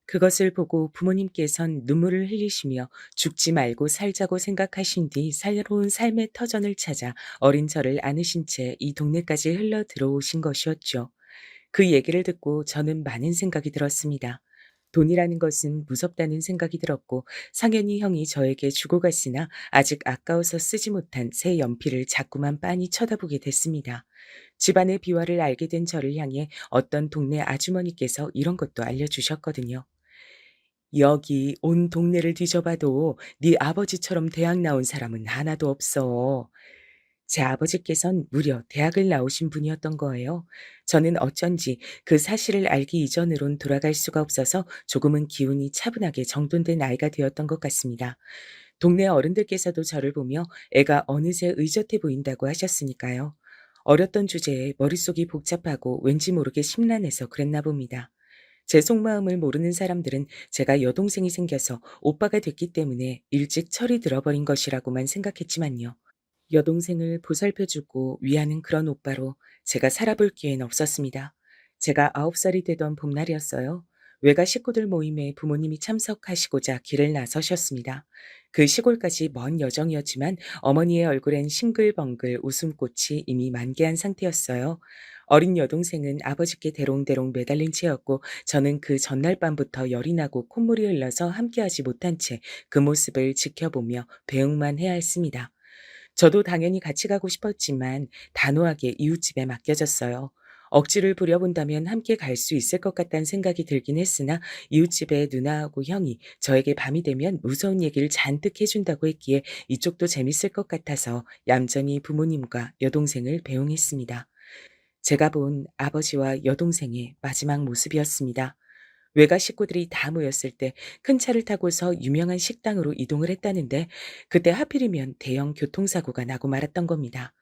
그것을 보고 부모님께선 눈물을 흘리시며 죽지 말고 살자고 생각하신 뒤 새로운 삶의 터전을 찾아 어린 저를 안으신 채 이 동네까지 흘러 들어오신 것이었죠. 그 얘기를 듣고 저는 많은 생각이 들었습니다. 돈이라는 것은 무섭다는 생각이 들었고 상현이 형이 저에게 주고 갔으나 아직 아까워서 쓰지 못한 새 연필을 자꾸만 빤히 쳐다보게 됐습니다. 집안의 비화를 알게 된 저를 향해 어떤 동네 아주머니께서 이런 것도 알려주셨거든요. 여기 온 동네를 뒤져봐도 네 아버지처럼 대학 나온 사람은 하나도 없어. 제 아버지께선 무려 대학을 나오신 분이었던 거예요. 저는 어쩐지 그 사실을 알기 이전으론 돌아갈 수가 없어서 조금은 기운이 차분하게 정돈된 아이가 되었던 것 같습니다. 동네 어른들께서도 저를 보며 애가 어느새 의젓해 보인다고 하셨으니까요. 어렸던 주제에 머릿속이 복잡하고 왠지 모르게 심란해서 그랬나 봅니다. 제 속마음을 모르는 사람들은 제가 여동생이 생겨서 오빠가 됐기 때문에 일찍 철이 들어버린 것이라고만 생각했지만요. 여동생을 보살펴주고 위하는 그런 오빠로 제가 살아볼 기회는 없었습니다. 제가 9살이 되던 봄날이었어요. 외가 식구들 모임에 부모님이 참석하시고자 길을 나서셨습니다. 그 시골까지 먼 여정이었지만 어머니의 얼굴엔 싱글벙글 웃음꽃이 이미 만개한 상태였어요. 어린 여동생은 아버지께 대롱대롱 매달린 채였고 저는 그 전날 밤부터 열이 나고 콧물이 흘러서 함께하지 못한 채 그 모습을 지켜보며 배웅만 해야 했습니다. 저도 당연히 같이 가고 싶었지만 단호하게 이웃집에 맡겨졌어요. 억지를 부려본다면 함께 갈 수 있을 것 같다는 생각이 들긴 했으나 이웃집에 누나하고 형이 저에게 밤이 되면 무서운 얘기를 잔뜩 해준다고 했기에 이쪽도 재밌을 것 같아서 얌전히 부모님과 여동생을 배웅했습니다. 제가 본 아버지와 여동생의 마지막 모습이었습니다. 외가 식구들이 다 모였을 때 큰 차를 타고서 유명한 식당으로 이동을 했다는데 그때 하필이면 대형 교통사고가 나고 말았던 겁니다.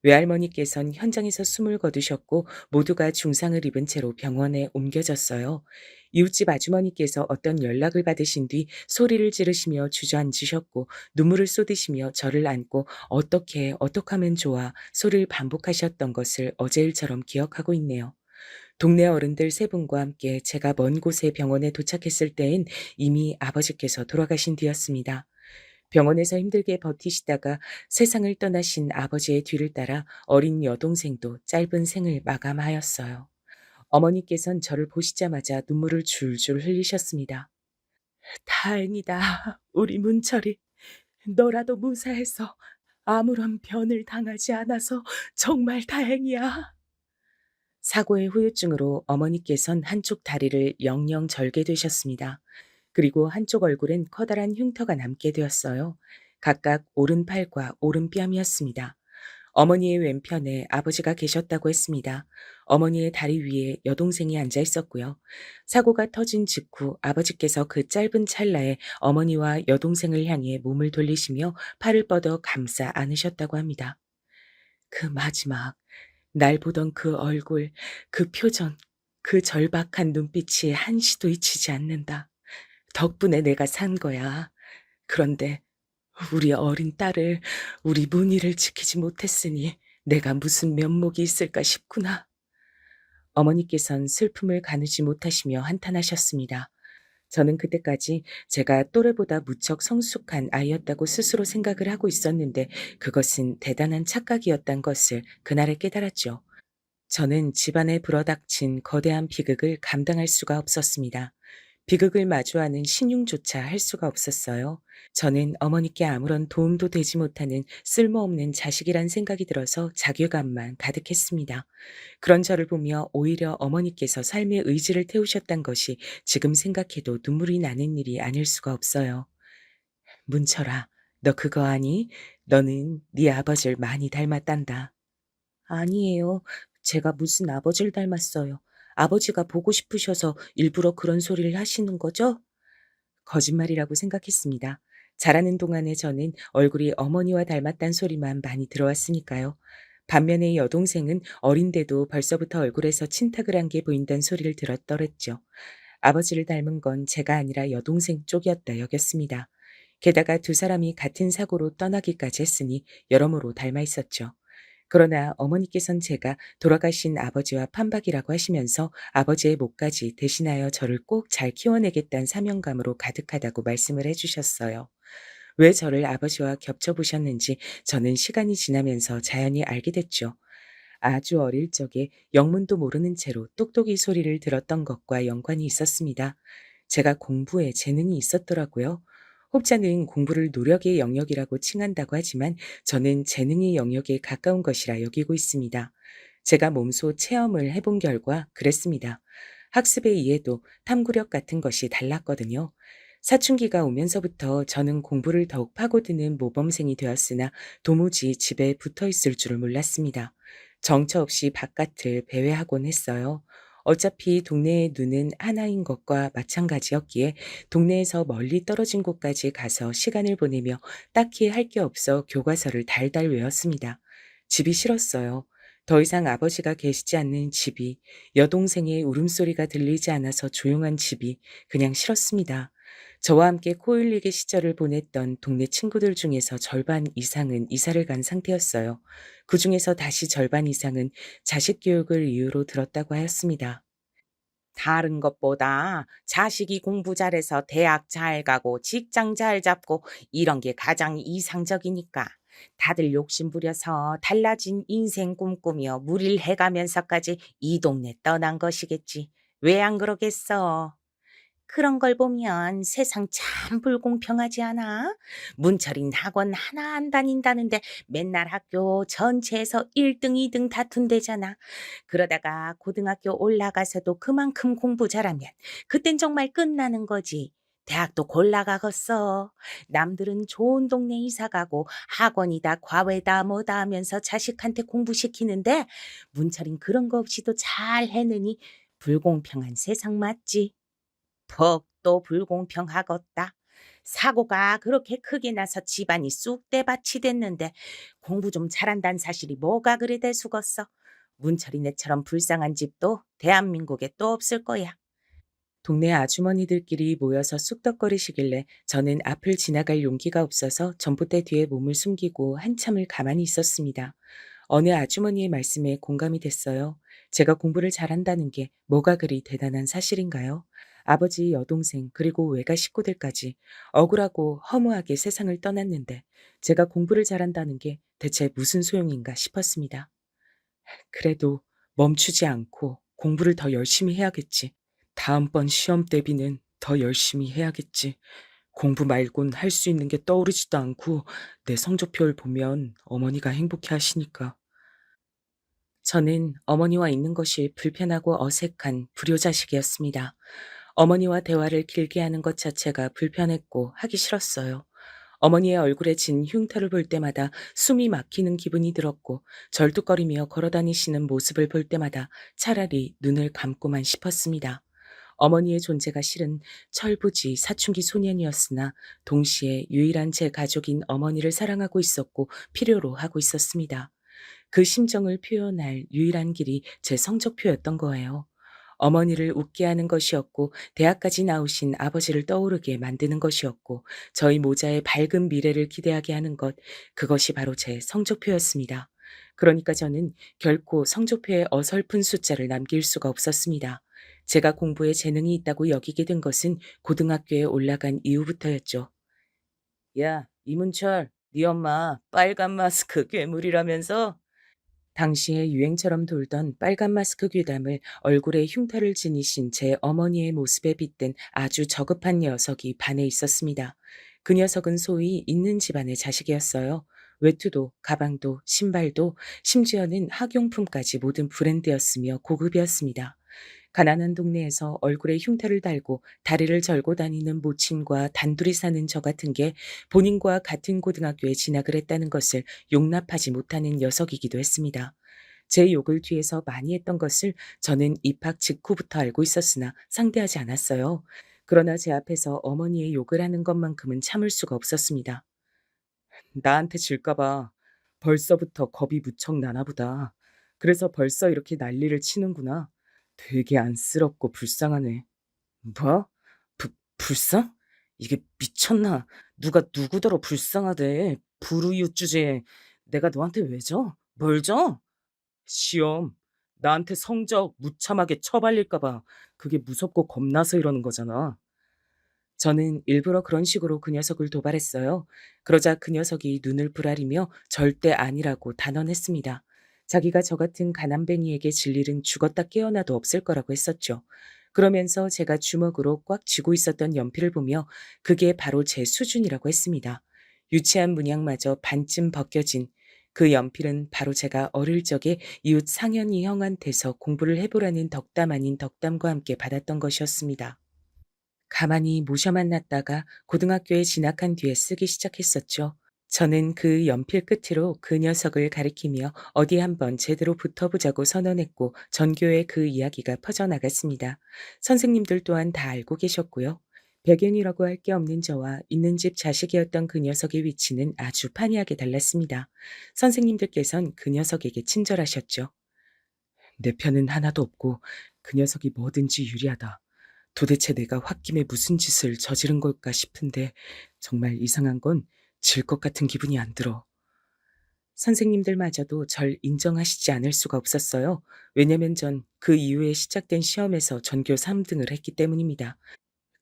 외할머니께선 현장에서 숨을 거두셨고 모두가 중상을 입은 채로 병원에 옮겨졌어요. 이웃집 아주머니께서 어떤 연락을 받으신 뒤 소리를 지르시며 주저앉으셨고 눈물을 쏟으시며 저를 안고 어떻게 하면 좋아 소리를 반복하셨던 것을 어제 일처럼 기억하고 있네요. 동네 어른들 세 분과 함께 제가 먼 곳의 병원에 도착했을 때엔 이미 아버지께서 돌아가신 뒤였습니다. 병원에서 힘들게 버티시다가 세상을 떠나신 아버지의 뒤를 따라 어린 여동생도 짧은 생을 마감하였어요. 어머니께선 저를 보시자마자 눈물을 줄줄 흘리셨습니다. 다행이다. 우리 문철이 너라도 무사해서 아무런 변을 당하지 않아서 정말 다행이야. 사고의 후유증으로 어머니께선 한쪽 다리를 영영 절게 되셨습니다. 그리고 한쪽 얼굴엔 커다란 흉터가 남게 되었어요. 각각 오른팔과 오른뺨이었습니다. 어머니의 왼편에 아버지가 계셨다고 했습니다. 어머니의 다리 위에 여동생이 앉아 있었고요. 사고가 터진 직후 아버지께서 그 짧은 찰나에 어머니와 여동생을 향해 몸을 돌리시며 팔을 뻗어 감싸 안으셨다고 합니다. 그 마지막 날 보던 그 얼굴, 그 표정, 그 절박한 눈빛이 한시도 잊히지 않는다. 덕분에 내가 산 거야. 그런데 우리 어린 딸을, 우리 문희를 지키지 못했으니 내가 무슨 면목이 있을까 싶구나. 어머니께선 슬픔을 가누지 못하시며 한탄하셨습니다. 저는 그때까지 제가 또래보다 무척 성숙한 아이였다고 스스로 생각을 하고 있었는데 그것은 대단한 착각이었단 것을 그날에 깨달았죠. 저는 집안에 불어닥친 거대한 비극을 감당할 수가 없었습니다. 비극을 마주하는 신용조차 할 수가 없었어요. 저는 어머니께 아무런 도움도 되지 못하는 쓸모없는 자식이란 생각이 들어서 자괴감만 가득했습니다. 그런 저를 보며 오히려 어머니께서 삶의 의지를 태우셨단 것이 지금 생각해도 눈물이 나는 일이 아닐 수가 없어요. 문철아, 너 그거 아니? 너는 네 아버지를 많이 닮았단다. 아니에요. 제가 무슨 아버지를 닮았어요. 아버지가 보고 싶으셔서 일부러 그런 소리를 하시는 거죠? 거짓말이라고 생각했습니다. 자라는 동안에 저는 얼굴이 어머니와 닮았단 소리만 많이 들어왔으니까요. 반면에 여동생은 어린데도 벌써부터 얼굴에서 친탁을 한 게 보인다는 소리를 들었더랬죠. 아버지를 닮은 건 제가 아니라 여동생 쪽이었다 여겼습니다. 게다가 두 사람이 같은 사고로 떠나기까지 했으니 여러모로 닮아 있었죠. 그러나 어머니께선 제가 돌아가신 아버지와 판박이라고 하시면서 아버지의 몫까지 대신하여 저를 꼭 잘 키워내겠다는 사명감으로 가득하다고 말씀을 해주셨어요. 왜 저를 아버지와 겹쳐보셨는지 저는 시간이 지나면서 자연히 알게 됐죠. 아주 어릴 적에 영문도 모르는 채로 똑똑이 소리를 들었던 것과 연관이 있었습니다. 제가 공부에 재능이 있었더라고요. 혹자는 공부를 노력의 영역이라고 칭한다고 하지만 저는 재능의 영역에 가까운 것이라 여기고 있습니다. 제가 몸소 체험을 해본 결과 그랬습니다. 학습의 이해도 탐구력 같은 것이 달랐거든요. 사춘기가 오면서부터 저는 공부를 더욱 파고드는 모범생이 되었으나 도무지 집에 붙어 있을 줄을 몰랐습니다. 정처 없이 바깥을 배회하곤 했어요. 어차피 동네의 눈은 하나인 것과 마찬가지였기에 동네에서 멀리 떨어진 곳까지 가서 시간을 보내며 딱히 할 게 없어 교과서를 달달 외웠습니다. 집이 싫었어요. 더 이상 아버지가 계시지 않는 집이, 여동생의 울음소리가 들리지 않아서 조용한 집이 그냥 싫었습니다. 저와 함께 코 흘리기 시절을 보냈던 동네 친구들 중에서 절반 이상은 이사를 간 상태였어요. 그중에서 다시 절반 이상은 자식 교육을 이유로 들었다고 하였습니다. 다른 것보다 자식이 공부 잘해서 대학 잘 가고 직장 잘 잡고 이런 게 가장 이상적이니까. 다들 욕심부려서 달라진 인생 꿈꾸며 무리를 해가면서까지 이 동네 떠난 것이겠지. 왜 안 그러겠어? 그런 걸 보면 세상 참 불공평하지 않아? 문철인 학원 하나 안 다닌다는데 맨날 학교 전체에서 1등, 2등 다툰대잖아. 그러다가 고등학교 올라가서도 그만큼 공부 잘하면 그땐 정말 끝나는 거지. 대학도 골라가겠어. 남들은 좋은 동네 이사 가고 학원이다 과외다 뭐다 하면서 자식한테 공부시키는데 문철인 그런 거 없이도 잘 해느니 불공평한 세상 맞지? 더욱도 불공평하겠다. 사고가 그렇게 크게 나서 집안이 쑥대밭이 됐는데 공부 좀 잘한다는 사실이 뭐가 그리 대수겠어. 문철이네처럼 불쌍한 집도 대한민국에 또 없을 거야. 동네 아주머니들끼리 모여서 쑥덕거리시길래 저는 앞을 지나갈 용기가 없어서 전봇대 뒤에 몸을 숨기고 한참을 가만히 있었습니다. 어느 아주머니의 말씀에 공감이 됐어요. 제가 공부를 잘한다는 게 뭐가 그리 대단한 사실인가요? 아버지, 여동생, 그리고 외가 식구들까지 억울하고 허무하게 세상을 떠났는데 제가 공부를 잘한다는 게 대체 무슨 소용인가 싶었습니다. 그래도 멈추지 않고 공부를 더 열심히 해야겠지. 다음번 시험 대비는 더 열심히 해야겠지. 공부 말곤 할 수 있는 게 떠오르지도 않고 내 성적표를 보면 어머니가 행복해 하시니까. 저는 어머니와 있는 것이 불편하고 어색한 불효자식이었습니다. 어머니와 대화를 길게 하는 것 자체가 불편했고 하기 싫었어요. 어머니의 얼굴에 진 흉터를 볼 때마다 숨이 막히는 기분이 들었고 절뚝거리며 걸어다니시는 모습을 볼 때마다 차라리 눈을 감고만 싶었습니다. 어머니의 존재가 실은 철부지 사춘기 소년이었으나 동시에 유일한 제 가족인 어머니를 사랑하고 있었고 필요로 하고 있었습니다. 그 심정을 표현할 유일한 길이 제 성적표였던 거예요. 어머니를 웃게 하는 것이었고 대학까지 나오신 아버지를 떠오르게 만드는 것이었고 저희 모자의 밝은 미래를 기대하게 하는 것, 그것이 바로 제 성적표였습니다. 그러니까 저는 결코 성적표에 어설픈 숫자를 남길 수가 없었습니다. 제가 공부에 재능이 있다고 여기게 된 것은 고등학교에 올라간 이후부터였죠. 야, 이문철, 네 엄마 빨간 마스크 괴물이라면서? 당시에 유행처럼 돌던 빨간 마스크 귀담을 얼굴에 흉터를 지니신 제 어머니의 모습에 빗댄 아주 저급한 녀석이 반에 있었습니다. 그 녀석은 소위 있는 집안의 자식이었어요. 외투도, 가방도, 신발도, 심지어는 학용품까지 모든 브랜드였으며 고급이었습니다. 가난한 동네에서 얼굴에 흉터를 달고 다리를 절고 다니는 모친과 단둘이 사는 저 같은 게 본인과 같은 고등학교에 진학을 했다는 것을 용납하지 못하는 녀석이기도 했습니다. 제 욕을 뒤에서 많이 했던 것을 저는 입학 직후부터 알고 있었으나 상대하지 않았어요. 그러나 제 앞에서 어머니의 욕을 하는 것만큼은 참을 수가 없었습니다. 나한테 질까봐 벌써부터 겁이 무척 나나 보다. 그래서 벌써 이렇게 난리를 치는구나. 되게 안쓰럽고 불쌍하네. 뭐? 불쌍? 이게 미쳤나? 누가 누구더러 불쌍하대. 불우이웃 주제에 내가 너한테 왜 져? 뭘 져? 시험. 나한테 성적 무참하게 처발릴까 봐. 그게 무섭고 겁나서 이러는 거잖아. 저는 일부러 그런 식으로 그 녀석을 도발했어요. 그러자 그 녀석이 눈을 부라리며 절대 아니라고 단언했습니다. 자기가 저 같은 가난뱅이에게 질 일은 죽었다 깨어나도 없을 거라고 했었죠. 그러면서 제가 주먹으로 꽉 쥐고 있었던 연필을 보며 그게 바로 제 수준이라고 했습니다. 유치한 문양마저 반쯤 벗겨진 그 연필은 바로 제가 어릴 적에 이웃 상현이 형한테서 공부를 해보라는 덕담 아닌 덕담과 함께 받았던 것이었습니다. 가만히 모셔만 놨다가 고등학교에 진학한 뒤에 쓰기 시작했었죠. 저는 그 연필 끝으로 그 녀석을 가리키며 어디 한번 제대로 붙어보자고 선언했고 전교에 그 이야기가 퍼져나갔습니다. 선생님들 또한 다 알고 계셨고요. 백연이라고 할 게 없는 저와 있는 집 자식이었던 그 녀석의 위치는 아주 판이하게 달랐습니다. 선생님들께선 그 녀석에게 친절하셨죠. 내 편은 하나도 없고 그 녀석이 뭐든지 유리하다. 도대체 내가 홧김에 무슨 짓을 저지른 걸까 싶은데 정말 이상한 건 질 것 같은 기분이 안 들어. 선생님들마저도 절 인정하시지 않을 수가 없었어요. 왜냐면 전 그 이후에 시작된 시험에서 전교 3등을 했기 때문입니다.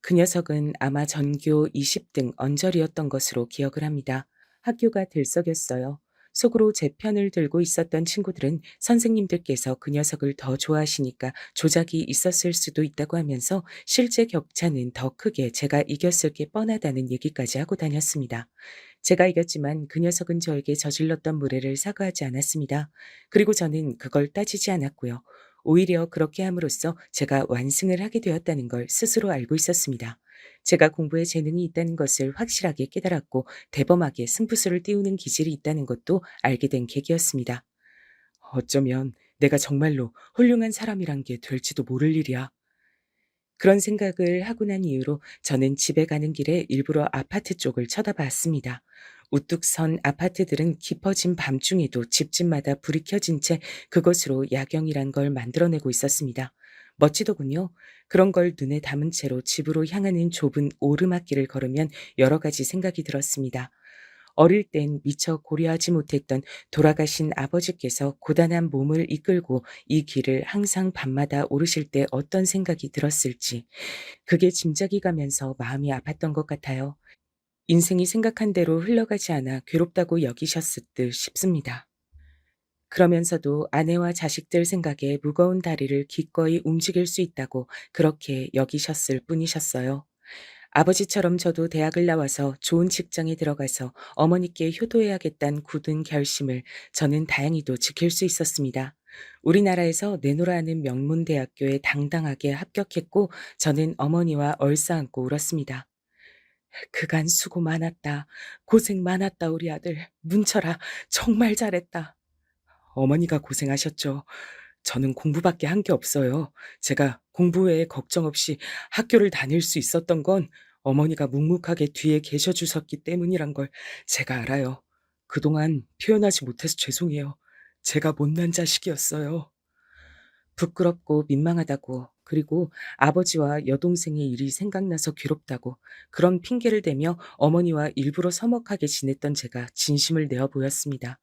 그 녀석은 아마 전교 20등 언저리였던 것으로 기억을 합니다. 학교가 들썩였어요. 속으로 제 편을 들고 있었던 친구들은 선생님들께서 그 녀석을 더 좋아하시니까 조작이 있었을 수도 있다고 하면서 실제 격차는 더 크게 제가 이겼을 게 뻔하다는 얘기까지 하고 다녔습니다. 제가 이겼지만 그 녀석은 저에게 저질렀던 무례를 사과하지 않았습니다. 그리고 저는 그걸 따지지 않았고요. 오히려 그렇게 함으로써 제가 완승을 하게 되었다는 걸 스스로 알고 있었습니다. 제가 공부에 재능이 있다는 것을 확실하게 깨달았고 대범하게 승부수를 띄우는 기질이 있다는 것도 알게 된 계기였습니다. 어쩌면 내가 정말로 훌륭한 사람이란 게 될지도 모를 일이야. 그런 생각을 하고 난 이후로 저는 집에 가는 길에 일부러 아파트 쪽을 쳐다봤습니다. 우뚝 선 아파트들은 깊어진 밤중에도 집집마다 불이 켜진 채 그것으로 야경이란 걸 만들어내고 있었습니다. 멋지더군요. 그런 걸 눈에 담은 채로 집으로 향하는 좁은 오르막길을 걸으면 여러 가지 생각이 들었습니다. 어릴 땐 미처 고려하지 못했던 돌아가신 아버지께서 고단한 몸을 이끌고 이 길을 항상 밤마다 오르실 때 어떤 생각이 들었을지 그게 짐작이 가면서 마음이 아팠던 것 같아요. 인생이 생각한 대로 흘러가지 않아 괴롭다고 여기셨을 듯 싶습니다. 그러면서도 아내와 자식들 생각에 무거운 다리를 기꺼이 움직일 수 있다고 그렇게 여기셨을 뿐이셨어요. 아버지처럼 저도 대학을 나와서 좋은 직장에 들어가서 어머니께 효도해야겠다는 굳은 결심을 저는 다행히도 지킬 수 있었습니다. 우리나라에서 내노라 하는 명문대학교에 당당하게 합격했고 저는 어머니와 얼싸안고 울었습니다. 그간 수고 많았다. 고생 많았다 우리 아들. 문철아 정말 잘했다. 어머니가 고생하셨죠. 저는 공부밖에 한 게 없어요. 제가 공부 외에 걱정 없이 학교를 다닐 수 있었던 건 어머니가 묵묵하게 뒤에 계셔 주셨기 때문이란 걸 제가 알아요. 그동안 표현하지 못해서 죄송해요. 제가 못난 자식이었어요. 부끄럽고 민망하다고 그리고 아버지와 여동생의 일이 생각나서 괴롭다고 그런 핑계를 대며 어머니와 일부러 서먹하게 지냈던 제가 진심을 내어 보였습니다.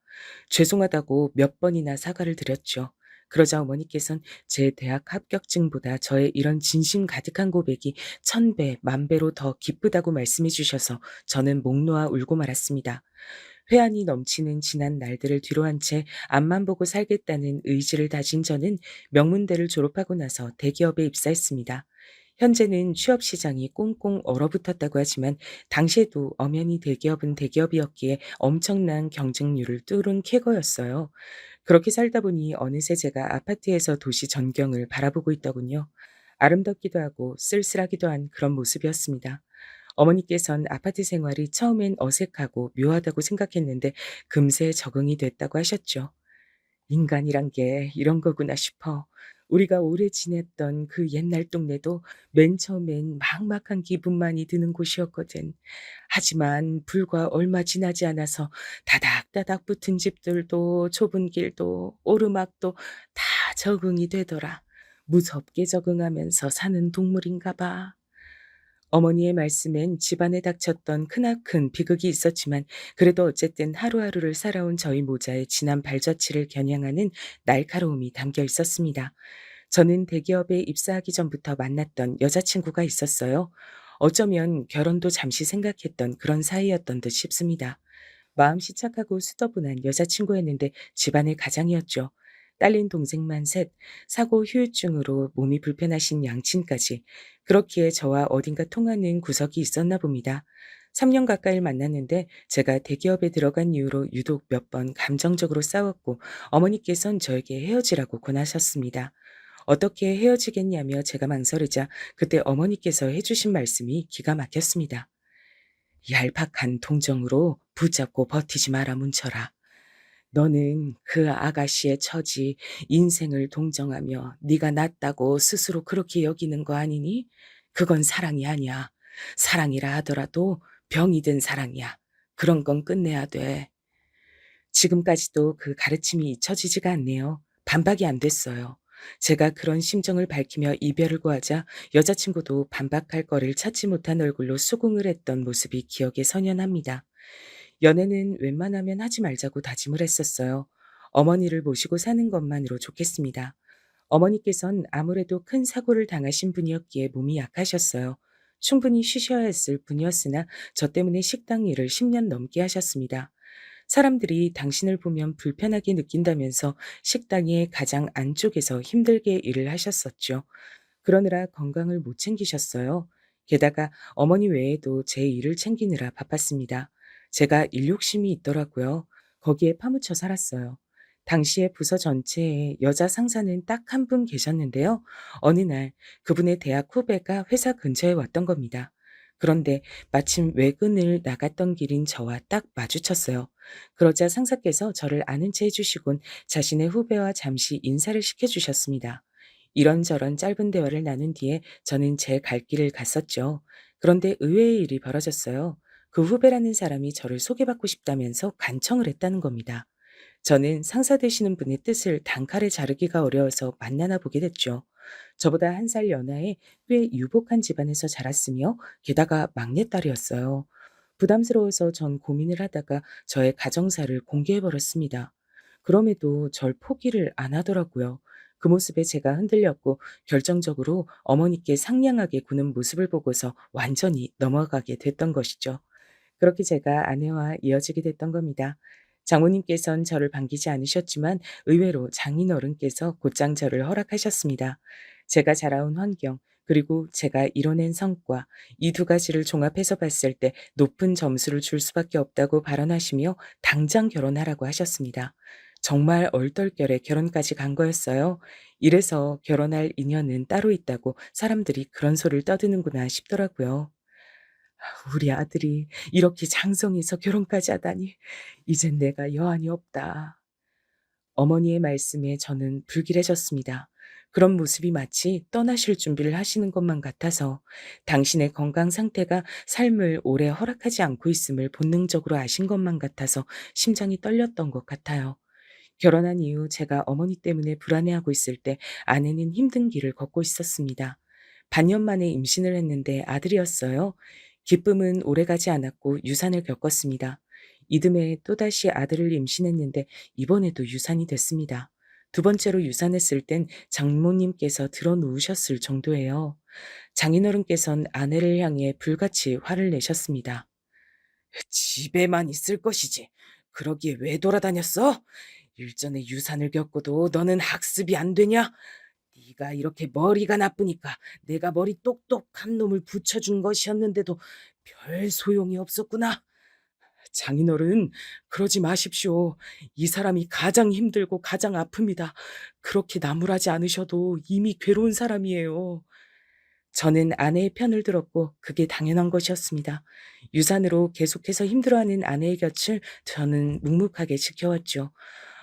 죄송하다고 몇 번이나 사과를 드렸죠. 그러자 어머니께선 제 대학 합격증보다 저의 이런 진심 가득한 고백이 1000배, 10,000배로 더 기쁘다고 말씀해 주셔서 저는 목 놓아 울고 말았습니다. 회한이 넘치는 지난 날들을 뒤로한 채 앞만 보고 살겠다는 의지를 다진 저는 명문대를 졸업하고 나서 대기업에 입사했습니다. 현재는 취업 시장이 꽁꽁 얼어붙었다고 하지만 당시에도 엄연히 대기업은 대기업이었기에 엄청난 경쟁률을 뚫은 쾌거였어요. 그렇게 살다 보니 어느새 제가 아파트에서 도시 전경을 바라보고 있더군요. 아름답기도 하고 쓸쓸하기도 한 그런 모습이었습니다. 어머니께선 아파트 생활이 처음엔 어색하고 묘하다고 생각했는데 금세 적응이 됐다고 하셨죠. 인간이란 게 이런 거구나 싶어. 우리가 오래 지냈던 그 옛날 동네도 맨 처음엔 막막한 기분만이 드는 곳이었거든. 하지만 불과 얼마 지나지 않아서 다닥다닥 붙은 집들도 좁은 길도 오르막도 다 적응이 되더라. 무섭게 적응하면서 사는 동물인가 봐. 어머니의 말씀엔 집안에 닥쳤던 크나큰 비극이 있었지만 그래도 어쨌든 하루하루를 살아온 저희 모자의 지난 발자취를 겨냥하는 날카로움이 담겨 있었습니다. 저는 대기업에 입사하기 전부터 만났던 여자친구가 있었어요. 어쩌면 결혼도 잠시 생각했던 그런 사이였던 듯 싶습니다. 마음씨 착하고 수더분한 여자친구였는데 집안의 가장이었죠. 딸린 동생만 셋, 사고 후유증으로 몸이 불편하신 양친까지. 그렇기에 저와 어딘가 통하는 구석이 있었나 봅니다. 3년 가까이 만났는데 제가 대기업에 들어간 이후로 유독 몇 번 감정적으로 싸웠고 어머니께선 저에게 헤어지라고 권하셨습니다. 어떻게 헤어지겠냐며 제가 망설이자 그때 어머니께서 해주신 말씀이 기가 막혔습니다. 얄팍한 동정으로 붙잡고 버티지 마라 문철아. 너는 그 아가씨의 처지, 인생을 동정하며 네가 낫다고 스스로 그렇게 여기는 거 아니니? 그건 사랑이 아니야. 사랑이라 하더라도 병이 든 사랑이야. 그런 건 끝내야 돼. 지금까지도 그 가르침이 잊혀지지가 않네요. 반박이 안 됐어요. 제가 그런 심정을 밝히며 이별을 고하자 여자친구도 반박할 거리를 찾지 못한 얼굴로 수긍을 했던 모습이 기억에 선연합니다. 연애는 웬만하면 하지 말자고 다짐을 했었어요. 어머니를 모시고 사는 것만으로 좋겠습니다. 어머니께선 아무래도 큰 사고를 당하신 분이었기에 몸이 약하셨어요. 충분히 쉬셔야 했을 분이었으나 저 때문에 식당 일을 10년 넘게 하셨습니다. 사람들이 당신을 보면 불편하게 느낀다면서 식당의 가장 안쪽에서 힘들게 일을 하셨었죠. 그러느라 건강을 못 챙기셨어요. 게다가 어머니 외에도 제 일을 챙기느라 바빴습니다. 제가 일 욕심이 있더라고요. 거기에 파묻혀 살았어요. 당시에 부서 전체에 여자 상사는 딱 한 분 계셨는데요. 어느 날 그분의 대학 후배가 회사 근처에 왔던 겁니다. 그런데 마침 외근을 나갔던 길인 저와 딱 마주쳤어요. 그러자 상사께서 저를 아는 체 해주시곤 자신의 후배와 잠시 인사를 시켜주셨습니다. 이런저런 짧은 대화를 나눈 뒤에 저는 제 갈 길을 갔었죠. 그런데 의외의 일이 벌어졌어요. 그 후배라는 사람이 저를 소개받고 싶다면서 간청을 했다는 겁니다. 저는 상사 되시는 분의 뜻을 단칼에 자르기가 어려워서 만나나 보게 됐죠. 저보다 한 살 연하에 꽤 유복한 집안에서 자랐으며 게다가 막내딸이었어요. 부담스러워서 전 고민을 하다가 저의 가정사를 공개해버렸습니다. 그럼에도 절 포기를 안 하더라고요. 그 모습에 제가 흔들렸고 결정적으로 어머니께 상냥하게 구는 모습을 보고서 완전히 넘어가게 됐던 것이죠. 그렇게 제가 아내와 이어지게 됐던 겁니다. 장모님께선 저를 반기지 않으셨지만 의외로 장인어른께서 곧장 저를 허락하셨습니다. 제가 자라온 환경, 그리고 제가 이뤄낸 성과, 이 두 가지를 종합해서 봤을 때 높은 점수를 줄 수밖에 없다고 발언하시며 당장 결혼하라고 하셨습니다. 정말 얼떨결에 결혼까지 간 거였어요. 이래서 결혼할 인연은 따로 있다고 사람들이 그런 소리를 떠드는구나 싶더라고요. 우리 아들이 이렇게 장성해서 결혼까지 하다니 이젠 내가 여한이 없다. 어머니의 말씀에 저는 불길해졌습니다. 그런 모습이 마치 떠나실 준비를 하시는 것만 같아서 당신의 건강 상태가 삶을 오래 허락하지 않고 있음을 본능적으로 아신 것만 같아서 심장이 떨렸던 것 같아요. 결혼한 이후 제가 어머니 때문에 불안해하고 있을 때 아내는 힘든 길을 걷고 있었습니다. 반년 만에 임신을 했는데 아들이었어요. 기쁨은 오래가지 않았고 유산을 겪었습니다. 이듬해 또다시 아들을 임신했는데 이번에도 유산이 됐습니다. 두 번째로 유산했을 땐 장모님께서 들어 누우셨을 정도예요. 장인어른께선 아내를 향해 불같이 화를 내셨습니다. 집에만 있을 것이지. 그러기에 왜 돌아다녔어? 일전에 유산을 겪고도 너는 학습이 안 되냐? 네가 이렇게 머리가 나쁘니까 내가 머리 똑똑한 놈을 붙여준 것이었는데도 별 소용이 없었구나. 장인어른, 그러지 마십시오. 이 사람이 가장 힘들고 가장 아픕니다. 그렇게 나무라지 않으셔도 이미 괴로운 사람이에요. 저는 아내의 편을 들었고 그게 당연한 것이었습니다. 유산으로 계속해서 힘들어하는 아내의 곁을 저는 묵묵하게 지켜왔죠.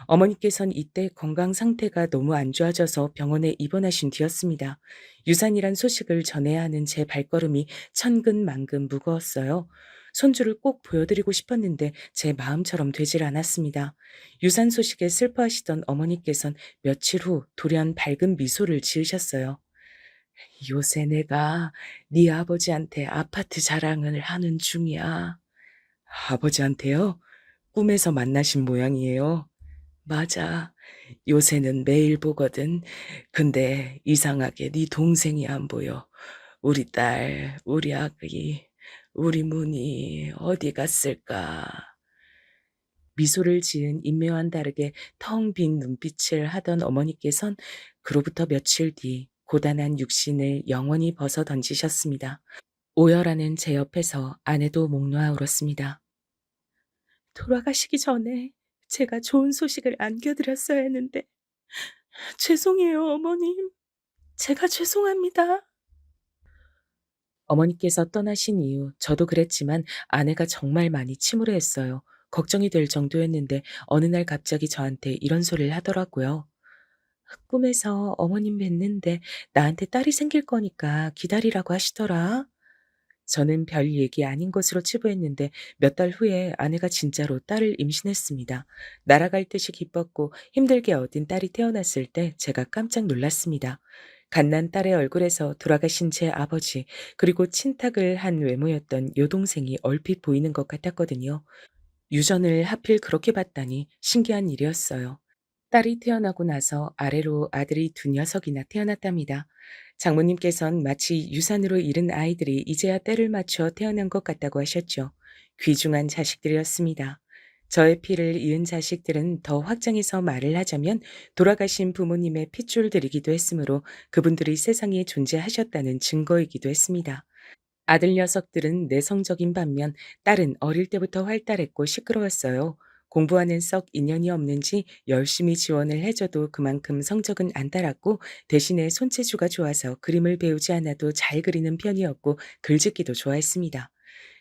어머니께선 이때 건강 상태가 너무 안 좋아져서 병원에 입원하신 뒤였습니다. 유산이란 소식을 전해야 하는 제 발걸음이 천근만근 무거웠어요. 손주를 꼭 보여드리고 싶었는데 제 마음처럼 되질 않았습니다. 유산 소식에 슬퍼하시던 어머니께선 며칠 후 돌연 밝은 미소를 지으셨어요. 요새 내가 네 아버지한테 아파트 자랑을 하는 중이야. 아버지한테요? 꿈에서 만나신 모양이에요. 맞아. 요새는 매일 보거든. 근데 이상하게 네 동생이 안 보여. 우리 딸, 우리 아기, 우리 문이 어디 갔을까? 미소를 지은 인매와는 다르게 텅 빈 눈빛을 하던 어머니께선 그로부터 며칠 뒤 고단한 육신을 영원히 벗어 던지셨습니다. 오열하는 제 옆에서 아내도 목 놓아 울었습니다. 돌아가시기 전에 제가 좋은 소식을 안겨드렸어야 했는데 죄송해요, 어머님. 제가 죄송합니다. 어머니께서 떠나신 이후 저도 그랬지만 아내가 정말 많이 침울해했어요. 걱정이 될 정도였는데 어느 날 갑자기 저한테 이런 소리를 하더라고요. 꿈에서 어머님 뵀는데 나한테 딸이 생길 거니까 기다리라고 하시더라. 저는 별 얘기 아닌 것으로 치부했는데 몇 달 후에 아내가 진짜로 딸을 임신했습니다. 날아갈 듯이 기뻤고 힘들게 얻은 딸이 태어났을 때 제가 깜짝 놀랐습니다. 갓난 딸의 얼굴에서 돌아가신 제 아버지 그리고 친탁을 한 외모였던 여동생이 얼핏 보이는 것 같았거든요. 유전을 하필 그렇게 봤다니 신기한 일이었어요. 딸이 태어나고 나서 아래로 아들이 두 녀석이나 태어났답니다. 장모님께선 마치 유산으로 잃은 아이들이 이제야 때를 맞춰 태어난 것 같다고 하셨죠. 귀중한 자식들이었습니다. 저의 피를 이은 자식들은 더 확장해서 말을 하자면 돌아가신 부모님의 핏줄들이기도 했으므로 그분들이 세상에 존재하셨다는 증거이기도 했습니다. 아들 녀석들은 내성적인 반면 딸은 어릴 때부터 활달했고 시끄러웠어요. 공부하는 썩 인연이 없는지 열심히 지원을 해줘도 그만큼 성적은 안 따랐고 대신에 손재주가 좋아서 그림을 배우지 않아도 잘 그리는 편이었고 글짓기도 좋아했습니다.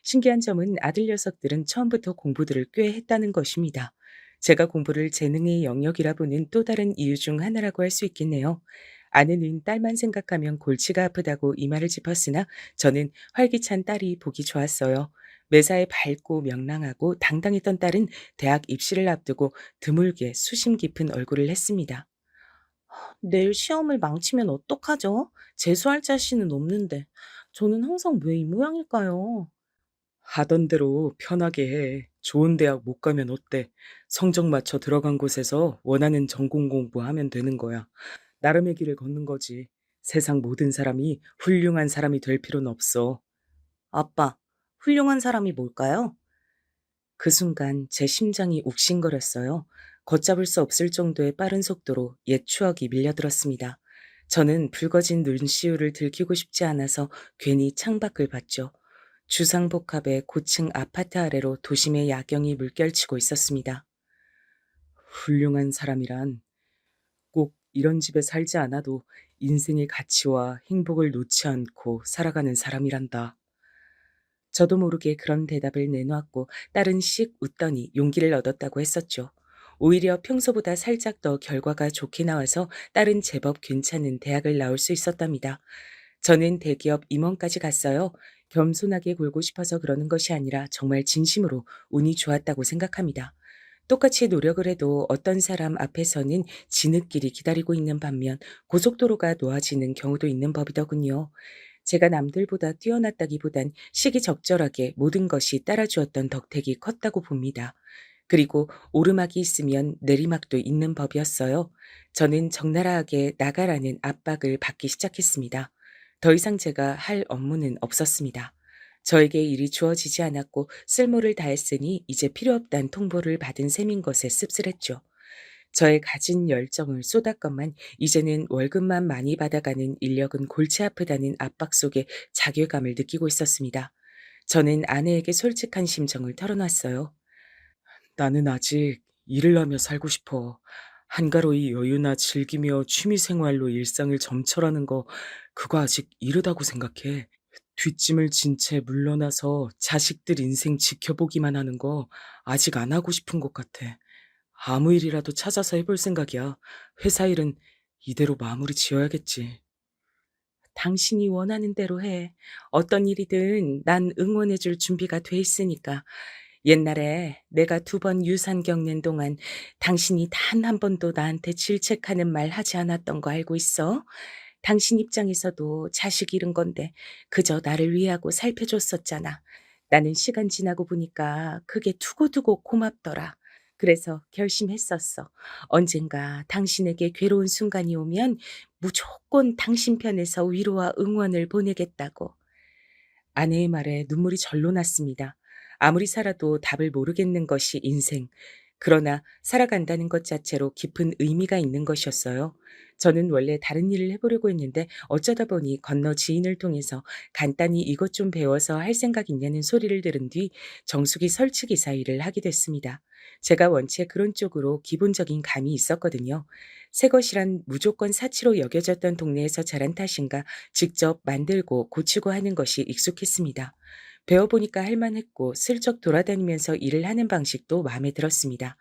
신기한 점은 아들 녀석들은 처음부터 공부들을 꽤 했다는 것입니다. 제가 공부를 재능의 영역이라 보는 또 다른 이유 중 하나라고 할 수 있겠네요. 아내는 딸만 생각하면 골치가 아프다고 이 말을 짚었으나 저는 활기찬 딸이 보기 좋았어요. 매사에 밝고 명랑하고 당당했던 딸은 대학 입시를 앞두고 드물게 수심 깊은 얼굴을 했습니다. 내일 시험을 망치면 어떡하죠? 재수할 자신은 없는데. 저는 항상 왜 이 모양일까요? 하던 대로 편하게 해. 좋은 대학 못 가면 어때? 성적 맞춰 들어간 곳에서 원하는 전공 공부하면 되는 거야. 나름의 길을 걷는 거지. 세상 모든 사람이 훌륭한 사람이 될 필요는 없어. 아빠, 훌륭한 사람이 뭘까요? 그 순간 제 심장이 욱신거렸어요. 걷잡을 수 없을 정도의 빠른 속도로 옛 추억이 밀려들었습니다. 저는 붉어진 눈시울을 들키고 싶지 않아서 괜히 창밖을 봤죠. 주상복합의 고층 아파트 아래로 도심의 야경이 물결치고 있었습니다. 훌륭한 사람이란 꼭 이런 집에 살지 않아도 인생의 가치와 행복을 놓지 않고 살아가는 사람이란다. 저도 모르게 그런 대답을 내놓았고 딸은 씩 웃더니 용기를 얻었다고 했었죠. 오히려 평소보다 살짝 더 결과가 좋게 나와서 딸은 제법 괜찮은 대학을 나올 수 있었답니다. 저는 대기업 임원까지 갔어요. 겸손하게 굴고 싶어서 그러는 것이 아니라 정말 진심으로 운이 좋았다고 생각합니다. 똑같이 노력을 해도 어떤 사람 앞에서는 지느길이 기다리고 있는 반면 고속도로가 놓아지는 경우도 있는 법이더군요. 제가 남들보다 뛰어났다기보단 시기적절하게 모든 것이 따라주었던 덕택이 컸다고 봅니다. 그리고 오르막이 있으면 내리막도 있는 법이었어요. 저는 적나라하게 나가라는 압박을 받기 시작했습니다. 더 이상 제가 할 업무는 없었습니다. 저에게 일이 주어지지 않았고 쓸모를 다했으니 이제 필요 없다는 통보를 받은 셈인 것에 씁쓸했죠. 저의 가진 열정을 쏟았건만 이제는 월급만 많이 받아가는 인력은 골치 아프다는 압박 속에 자괴감을 느끼고 있었습니다. 저는 아내에게 솔직한 심정을 털어놨어요. 나는 아직 일을 하며 살고 싶어. 한가로이 여유나 즐기며 취미 생활로 일상을 점철하는 거, 그거 아직 이르다고 생각해. 뒷짐을 진 채 물러나서 자식들 인생 지켜보기만 하는 거 아직 안 하고 싶은 것 같아. 아무 일이라도 찾아서 해볼 생각이야. 회사 일은 이대로 마무리 지어야겠지. 당신이 원하는 대로 해. 어떤 일이든 난 응원해줄 준비가 돼 있으니까. 옛날에 내가 2번 유산 겪는 동안 당신이 단 한 번도 나한테 질책하는 말 하지 않았던 거 알고 있어? 당신 입장에서도 자식 잃은 건데 그저 나를 위하고 살펴줬었잖아. 나는 시간 지나고 보니까 그게 두고두고 고맙더라. 그래서 결심했었어. 언젠가 당신에게 괴로운 순간이 오면 무조건 당신 편에서 위로와 응원을 보내겠다고. 아내의 말에 눈물이 절로 났습니다. 아무리 살아도 답을 모르겠는 것이 인생. 그러나 살아간다는 것 자체로 깊은 의미가 있는 것이었어요. 저는 원래 다른 일을 해보려고 했는데 어쩌다 보니 건너 지인을 통해서 간단히 이것 좀 배워서 할 생각 있냐는 소리를 들은 뒤 정수기 설치기사 일을 하게 됐습니다. 제가 원체 그런 쪽으로 기본적인 감이 있었거든요. 새 것이란 무조건 사치로 여겨졌던 동네에서 자란 탓인가 직접 만들고 고치고 하는 것이 익숙했습니다. 배워보니까 할만했고 슬쩍 돌아다니면서 일을 하는 방식도 마음에 들었습니다.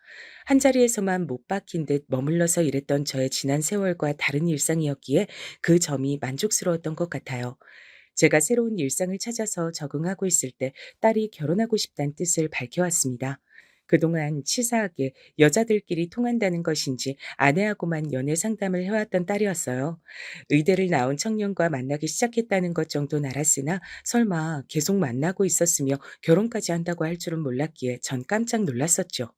한자리에서만 못 박힌 듯 머물러서 일했던 저의 지난 세월과 다른 일상이었기에 그 점이 만족스러웠던 것 같아요. 제가 새로운 일상을 찾아서 적응하고 있을 때 딸이 결혼하고 싶다는 뜻을 밝혀왔습니다. 그동안 치사하게 여자들끼리 통한다는 것인지 아내하고만 연애 상담을 해왔던 딸이었어요. 의대를 나온 청년과 만나기 시작했다는 것 정도는 알았으나 설마 계속 만나고 있었으며 결혼까지 한다고 할 줄은 몰랐기에 전 깜짝 놀랐었죠.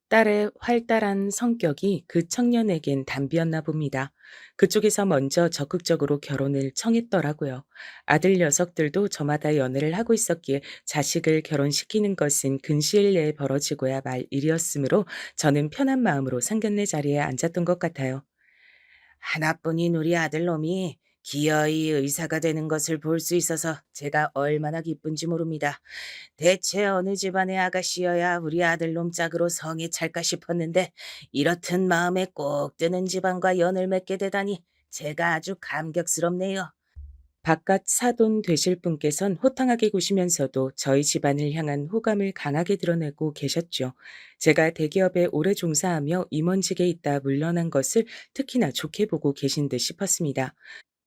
딸의 활달한 성격이 그 청년에겐 담비였나 봅니다. 그쪽에서 먼저 적극적으로 결혼을 청했더라고요. 아들 녀석들도 저마다 연애를 하고 있었기에 자식을 결혼시키는 것은 근시일 내에 벌어지고야 말 일이었으므로 저는 편한 마음으로 상견례 자리에 앉았던 것 같아요. 하나뿐인 우리 아들놈이 기어이 의사가 되는 것을 볼 수 있어서 제가 얼마나 기쁜지 모릅니다. 대체 어느 집안의 아가씨여야 우리 아들놈 짝으로 성에 찰까 싶었는데 이렇듯 마음에 꼭 드는 집안과 연을 맺게 되다니 제가 아주 감격스럽네요. 바깥 사돈 되실 분께선 호탕하게 구시면서도 저희 집안을 향한 호감을 강하게 드러내고 계셨죠. 제가 대기업에 오래 종사하며 임원직에 있다 물러난 것을 특히나 좋게 보고 계신 듯 싶었습니다.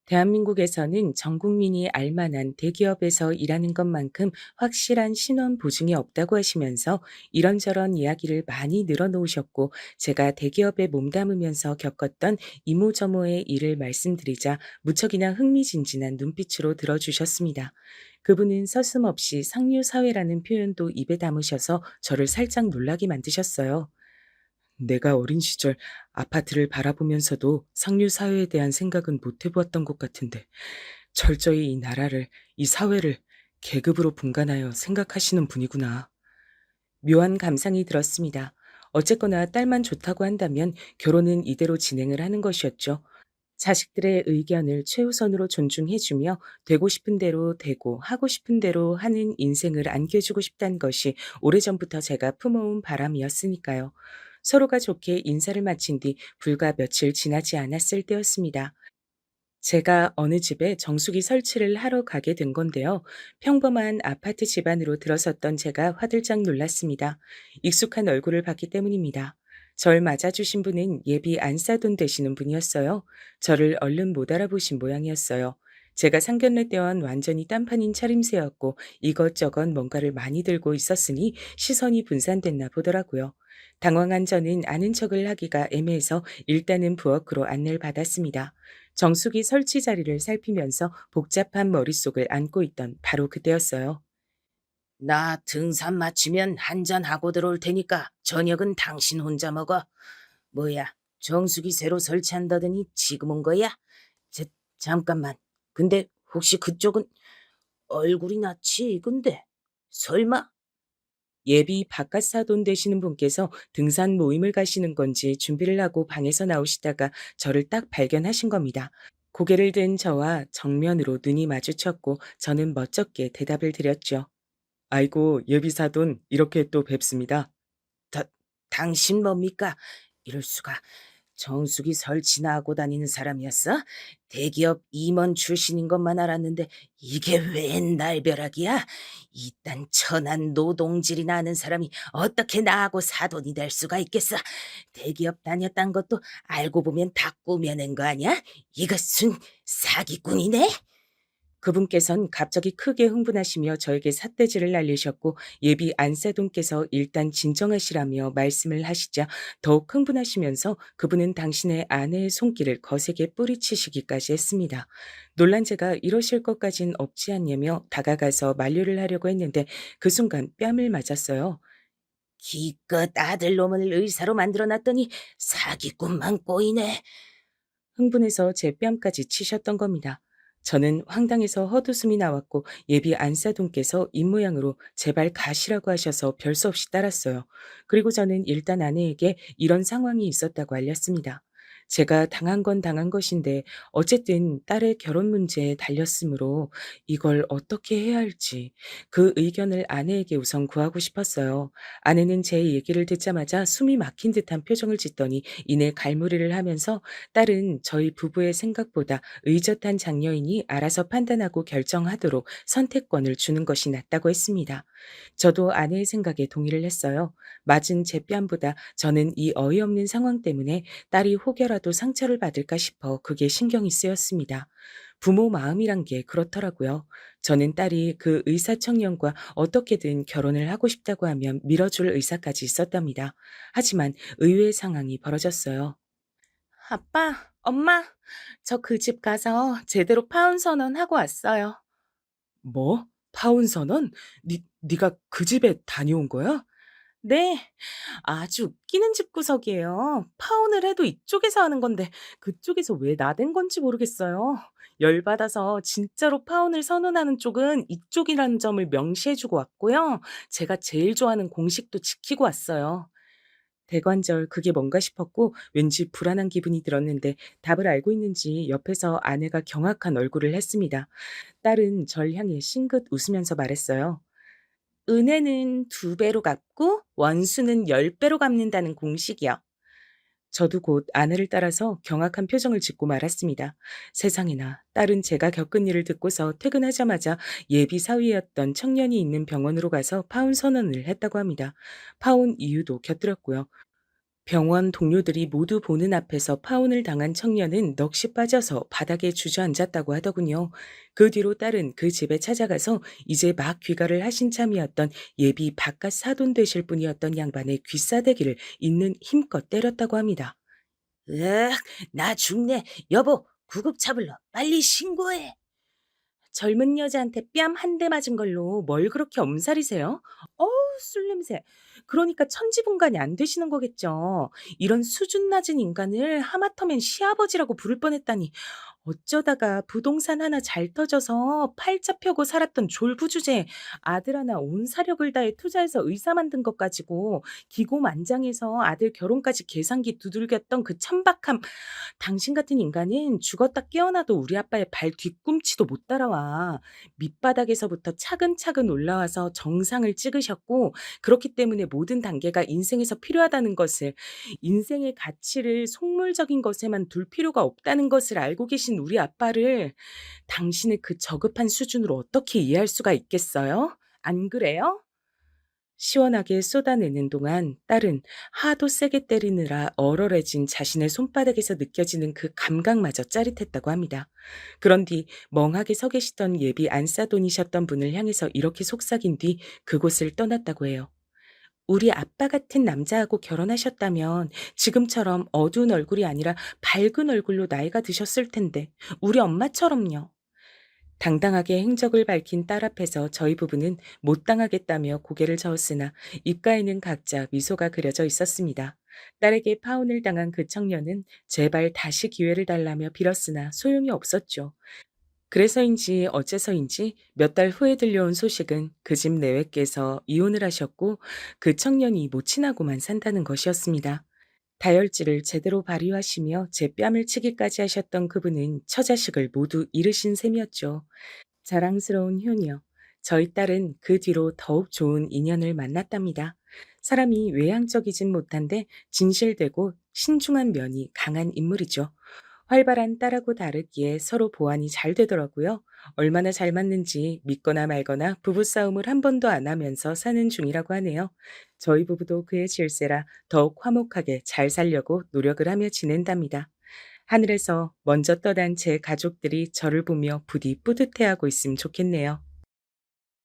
대한민국에서는 전 국민이 알만한 대기업에서 일하는 것만큼 확실한 신원 보증이 없다고 하시면서 이런저런 이야기를 많이 늘어놓으셨고 제가 대기업에 몸담으면서 겪었던 이모저모의 일을 말씀드리자 무척이나 흥미진진한 눈빛으로 들어주셨습니다. 그분은 서슴없이 상류사회라는 표현도 입에 담으셔서 저를 살짝 놀라게 만드셨어요. 내가 어린 시절 아파트를 바라보면서도 상류 사회에 대한 생각은 못 해보았던 것 같은데 철저히 이 나라를, 이 사회를 계급으로 분간하여 생각하시는 분이구나. 묘한 감상이 들었습니다. 어쨌거나 딸만 좋다고 한다면 결혼은 이대로 진행을 하는 것이었죠. 자식들의 의견을 최우선으로 존중해주며 되고 싶은 대로 되고 하고 싶은 대로 하는 인생을 안겨주고 싶다는 것이 오래전부터 제가 품어온 바람이었으니까요. 서로가 좋게 인사를 마친 뒤 불과 며칠 지나지 않았을 때였습니다. 제가 어느 집에 정수기 설치를 하러 가게 된 건데요. 평범한 아파트 집안으로 들어섰던 제가 화들짝 놀랐습니다. 익숙한 얼굴을 봤기 때문입니다. 절 맞아주신 분은 예비 안사돈 되시는 분이었어요. 저를 얼른 못 알아보신 모양이었어요. 제가 상견례 때와는 완전히 딴판인 차림새였고 이것저것 뭔가를 많이 들고 있었으니 시선이 분산됐나 보더라고요. 당황한 저는 아는 척을 하기가 애매해서 일단은 부엌으로 안내를 받았습니다. 정수기 설치 자리를 살피면서 복잡한 머릿속을 안고 있던 바로 그때였어요. 나 등산 마치면 한잔 하고 들어올 테니까 저녁은 당신 혼자 먹어. 뭐야, 정수기 새로 설치한다더니 지금 온 거야? 잠깐만. 근데 혹시 그쪽은 얼굴이 낯이 익은데 설마? 예비 바깥 사돈 되시는 분께서 등산 모임을 가시는 건지 준비를 하고 방에서 나오시다가 저를 딱 발견하신 겁니다. 고개를 든 저와 정면으로 눈이 마주쳤고 저는 멋쩍게 대답을 드렸죠. 아이고, 예비 사돈 이렇게 또 뵙습니다. 다, 당신 뭡니까? 이럴 수가. 정수기 설치나 하고 다니는 사람이었어? 대기업 임원 출신인 것만 알았는데 이게 웬 날벼락이야? 이딴 천한 노동질이나 하는 사람이 어떻게 나하고 사돈이 될 수가 있겠어? 대기업 다녔단 것도 알고 보면 다 꾸며낸 거 아니야? 이것은 사기꾼이네? 그분께선 갑자기 크게 흥분하시며 저에게 삿대질을 날리셨고 예비 안사돈께서 일단 진정하시라며 말씀을 하시자 더욱 흥분하시면서 그분은 당신의 아내의 손길을 거세게 뿌리치시기까지 했습니다. 놀란 제가 이러실 것까진 없지 않냐며 다가가서 만류를 하려고 했는데 그 순간 뺨을 맞았어요. 기껏 아들놈을 의사로 만들어놨더니 사기꾼만 꼬이네. 흥분해서 제 뺨까지 치셨던 겁니다. 저는 황당해서 헛웃음이 나왔고 예비 안사돈께서 입모양으로 제발 가시라고 하셔서 별 수 없이 따랐어요. 그리고 저는 일단 아내에게 이런 상황이 있었다고 알렸습니다. 제가 당한 건 당한 것인데 어쨌든 딸의 결혼 문제에 달렸으므로 이걸 어떻게 해야 할지 그 의견을 아내에게 우선 구하고 싶었어요. 아내는 제 얘기를 듣자마자 숨이 막힌 듯한 표정을 짓더니 이내 갈무리를 하면서 딸은 저희 부부의 생각보다 의젓한 장녀이니 알아서 판단하고 결정하도록 선택권을 주는 것이 낫다고 했습니다. 저도 아내의 생각에 동의를 했어요. 맞은 제 뺨보다 저는 이 어이없는 상황 때문에 딸이 혹여라도 상처를 받을까 싶어 그게 신경이 쓰였습니다. 부모 마음이란 게 그렇더라고요. 저는 딸이 그 의사청년과 어떻게든 결혼을 하고 싶다고 하면 밀어줄 의사까지 있었답니다. 하지만 의외의 상황이 벌어졌어요. 아빠, 엄마, 저 그 집 가서 제대로 파혼 선언하고 왔어요. 뭐? 파혼 선언? 네가 그 집에 다녀온 거야? 네, 아주 웃기는 집구석이에요. 파혼을 해도 이쪽에서 하는 건데 그쪽에서 왜 나댄 건지 모르겠어요. 열받아서 진짜로 파혼을 선언하는 쪽은 이쪽이라는 점을 명시해주고 왔고요. 제가 제일 좋아하는 공식도 지키고 왔어요. 대관절 그게 뭔가 싶었고 왠지 불안한 기분이 들었는데 답을 알고 있는지 옆에서 아내가 경악한 얼굴을 했습니다. 딸은 절 향해 싱긋 웃으면서 말했어요. 은혜는 2배로 갚고 원수는 10배로 갚는다는 공식이요. 저도 곧 아내를 따라서 경악한 표정을 짓고 말았습니다. 세상에나 딸은 제가 겪은 일을 듣고서 퇴근하자마자 예비 사위였던 청년이 있는 병원으로 가서 파혼 선언을 했다고 합니다. 파혼 이유도 곁들였고요. 병원 동료들이 모두 보는 앞에서 파혼을 당한 청년은 넋이 빠져서 바닥에 주저앉았다고 하더군요. 그 뒤로 딸은 그 집에 찾아가서 이제 막 귀가를 하신 참이었던 예비 바깥 사돈 되실 분이었던 양반의 귀싸대기를 있는 힘껏 때렸다고 합니다. 으악, 나 죽네. 여보, 구급차 불러. 빨리 신고해. 젊은 여자한테 뺨 한 대 맞은 걸로 뭘 그렇게 엄살이세요? 어우, 술 냄새. 그러니까 천지분간이 안 되시는 거겠죠. 이런 수준 낮은 인간을 하마터면 시아버지라고 부를 뻔했다니. 어쩌다가 부동산 하나 잘 터져서 팔자 펴고 살았던 졸부주제에 아들 하나 온 사력을 다해 투자해서 의사 만든 것 가지고 기고만장해서 아들 결혼까지 계산기 두들겼던 그 천박함. 당신 같은 인간은 죽었다 깨어나도 우리 아빠의 발 뒤꿈치도 못 따라와. 밑바닥에서부터 차근차근 올라와서 정상을 찍으셨고 그렇기 때문에 모든 단계가 인생에서 필요하다는 것을 인생의 가치를 속물적인 것에만 둘 필요가 없다는 것을 알고 계신 우리 아빠를 당신의 그 저급한 수준으로 어떻게 이해할 수가 있겠어요? 안 그래요? 시원하게 쏟아내는 동안 딸은 하도 세게 때리느라 얼얼해진 자신의 손바닥에서 느껴지는 그 감각마저 짜릿했다고 합니다. 그런 뒤 멍하게 서 계시던 예비 안사돈이셨던 분을 향해서 이렇게 속삭인 뒤 그곳을 떠났다고 해요. 우리 아빠 같은 남자하고 결혼하셨다면 지금처럼 어두운 얼굴이 아니라 밝은 얼굴로 나이가 드셨을 텐데 우리 엄마처럼요. 당당하게 행적을 밝힌 딸 앞에서 저희 부부는 못 당하겠다며 고개를 저었으나 입가에는 각자 미소가 그려져 있었습니다. 딸에게 파혼을 당한 그 청년은 제발 다시 기회를 달라며 빌었으나 소용이 없었죠. 그래서인지 어째서인지 몇 달 후에 들려온 소식은 그 집 내외께서 이혼을 하셨고 그 청년이 모친하고만 산다는 것이었습니다. 다혈질을 제대로 발휘하시며 제 뺨을 치기까지 하셨던 그분은 처자식을 모두 잃으신 셈이었죠. 자랑스러운 효녀. 저희 딸은 그 뒤로 더욱 좋은 인연을 만났답니다. 사람이 외향적이진 못한데 진실되고 신중한 면이 강한 인물이죠. 활발한 딸하고 다르기에 서로 보완이 잘 되더라고요. 얼마나 잘 맞는지 믿거나 말거나 부부싸움을 한 번도 안 하면서 사는 중이라고 하네요. 저희 부부도 그의 질세라 더욱 화목하게 잘 살려고 노력을 하며 지낸답니다. 하늘에서 먼저 떠난 제 가족들이 저를 보며 부디 뿌듯해하고 있으면 좋겠네요.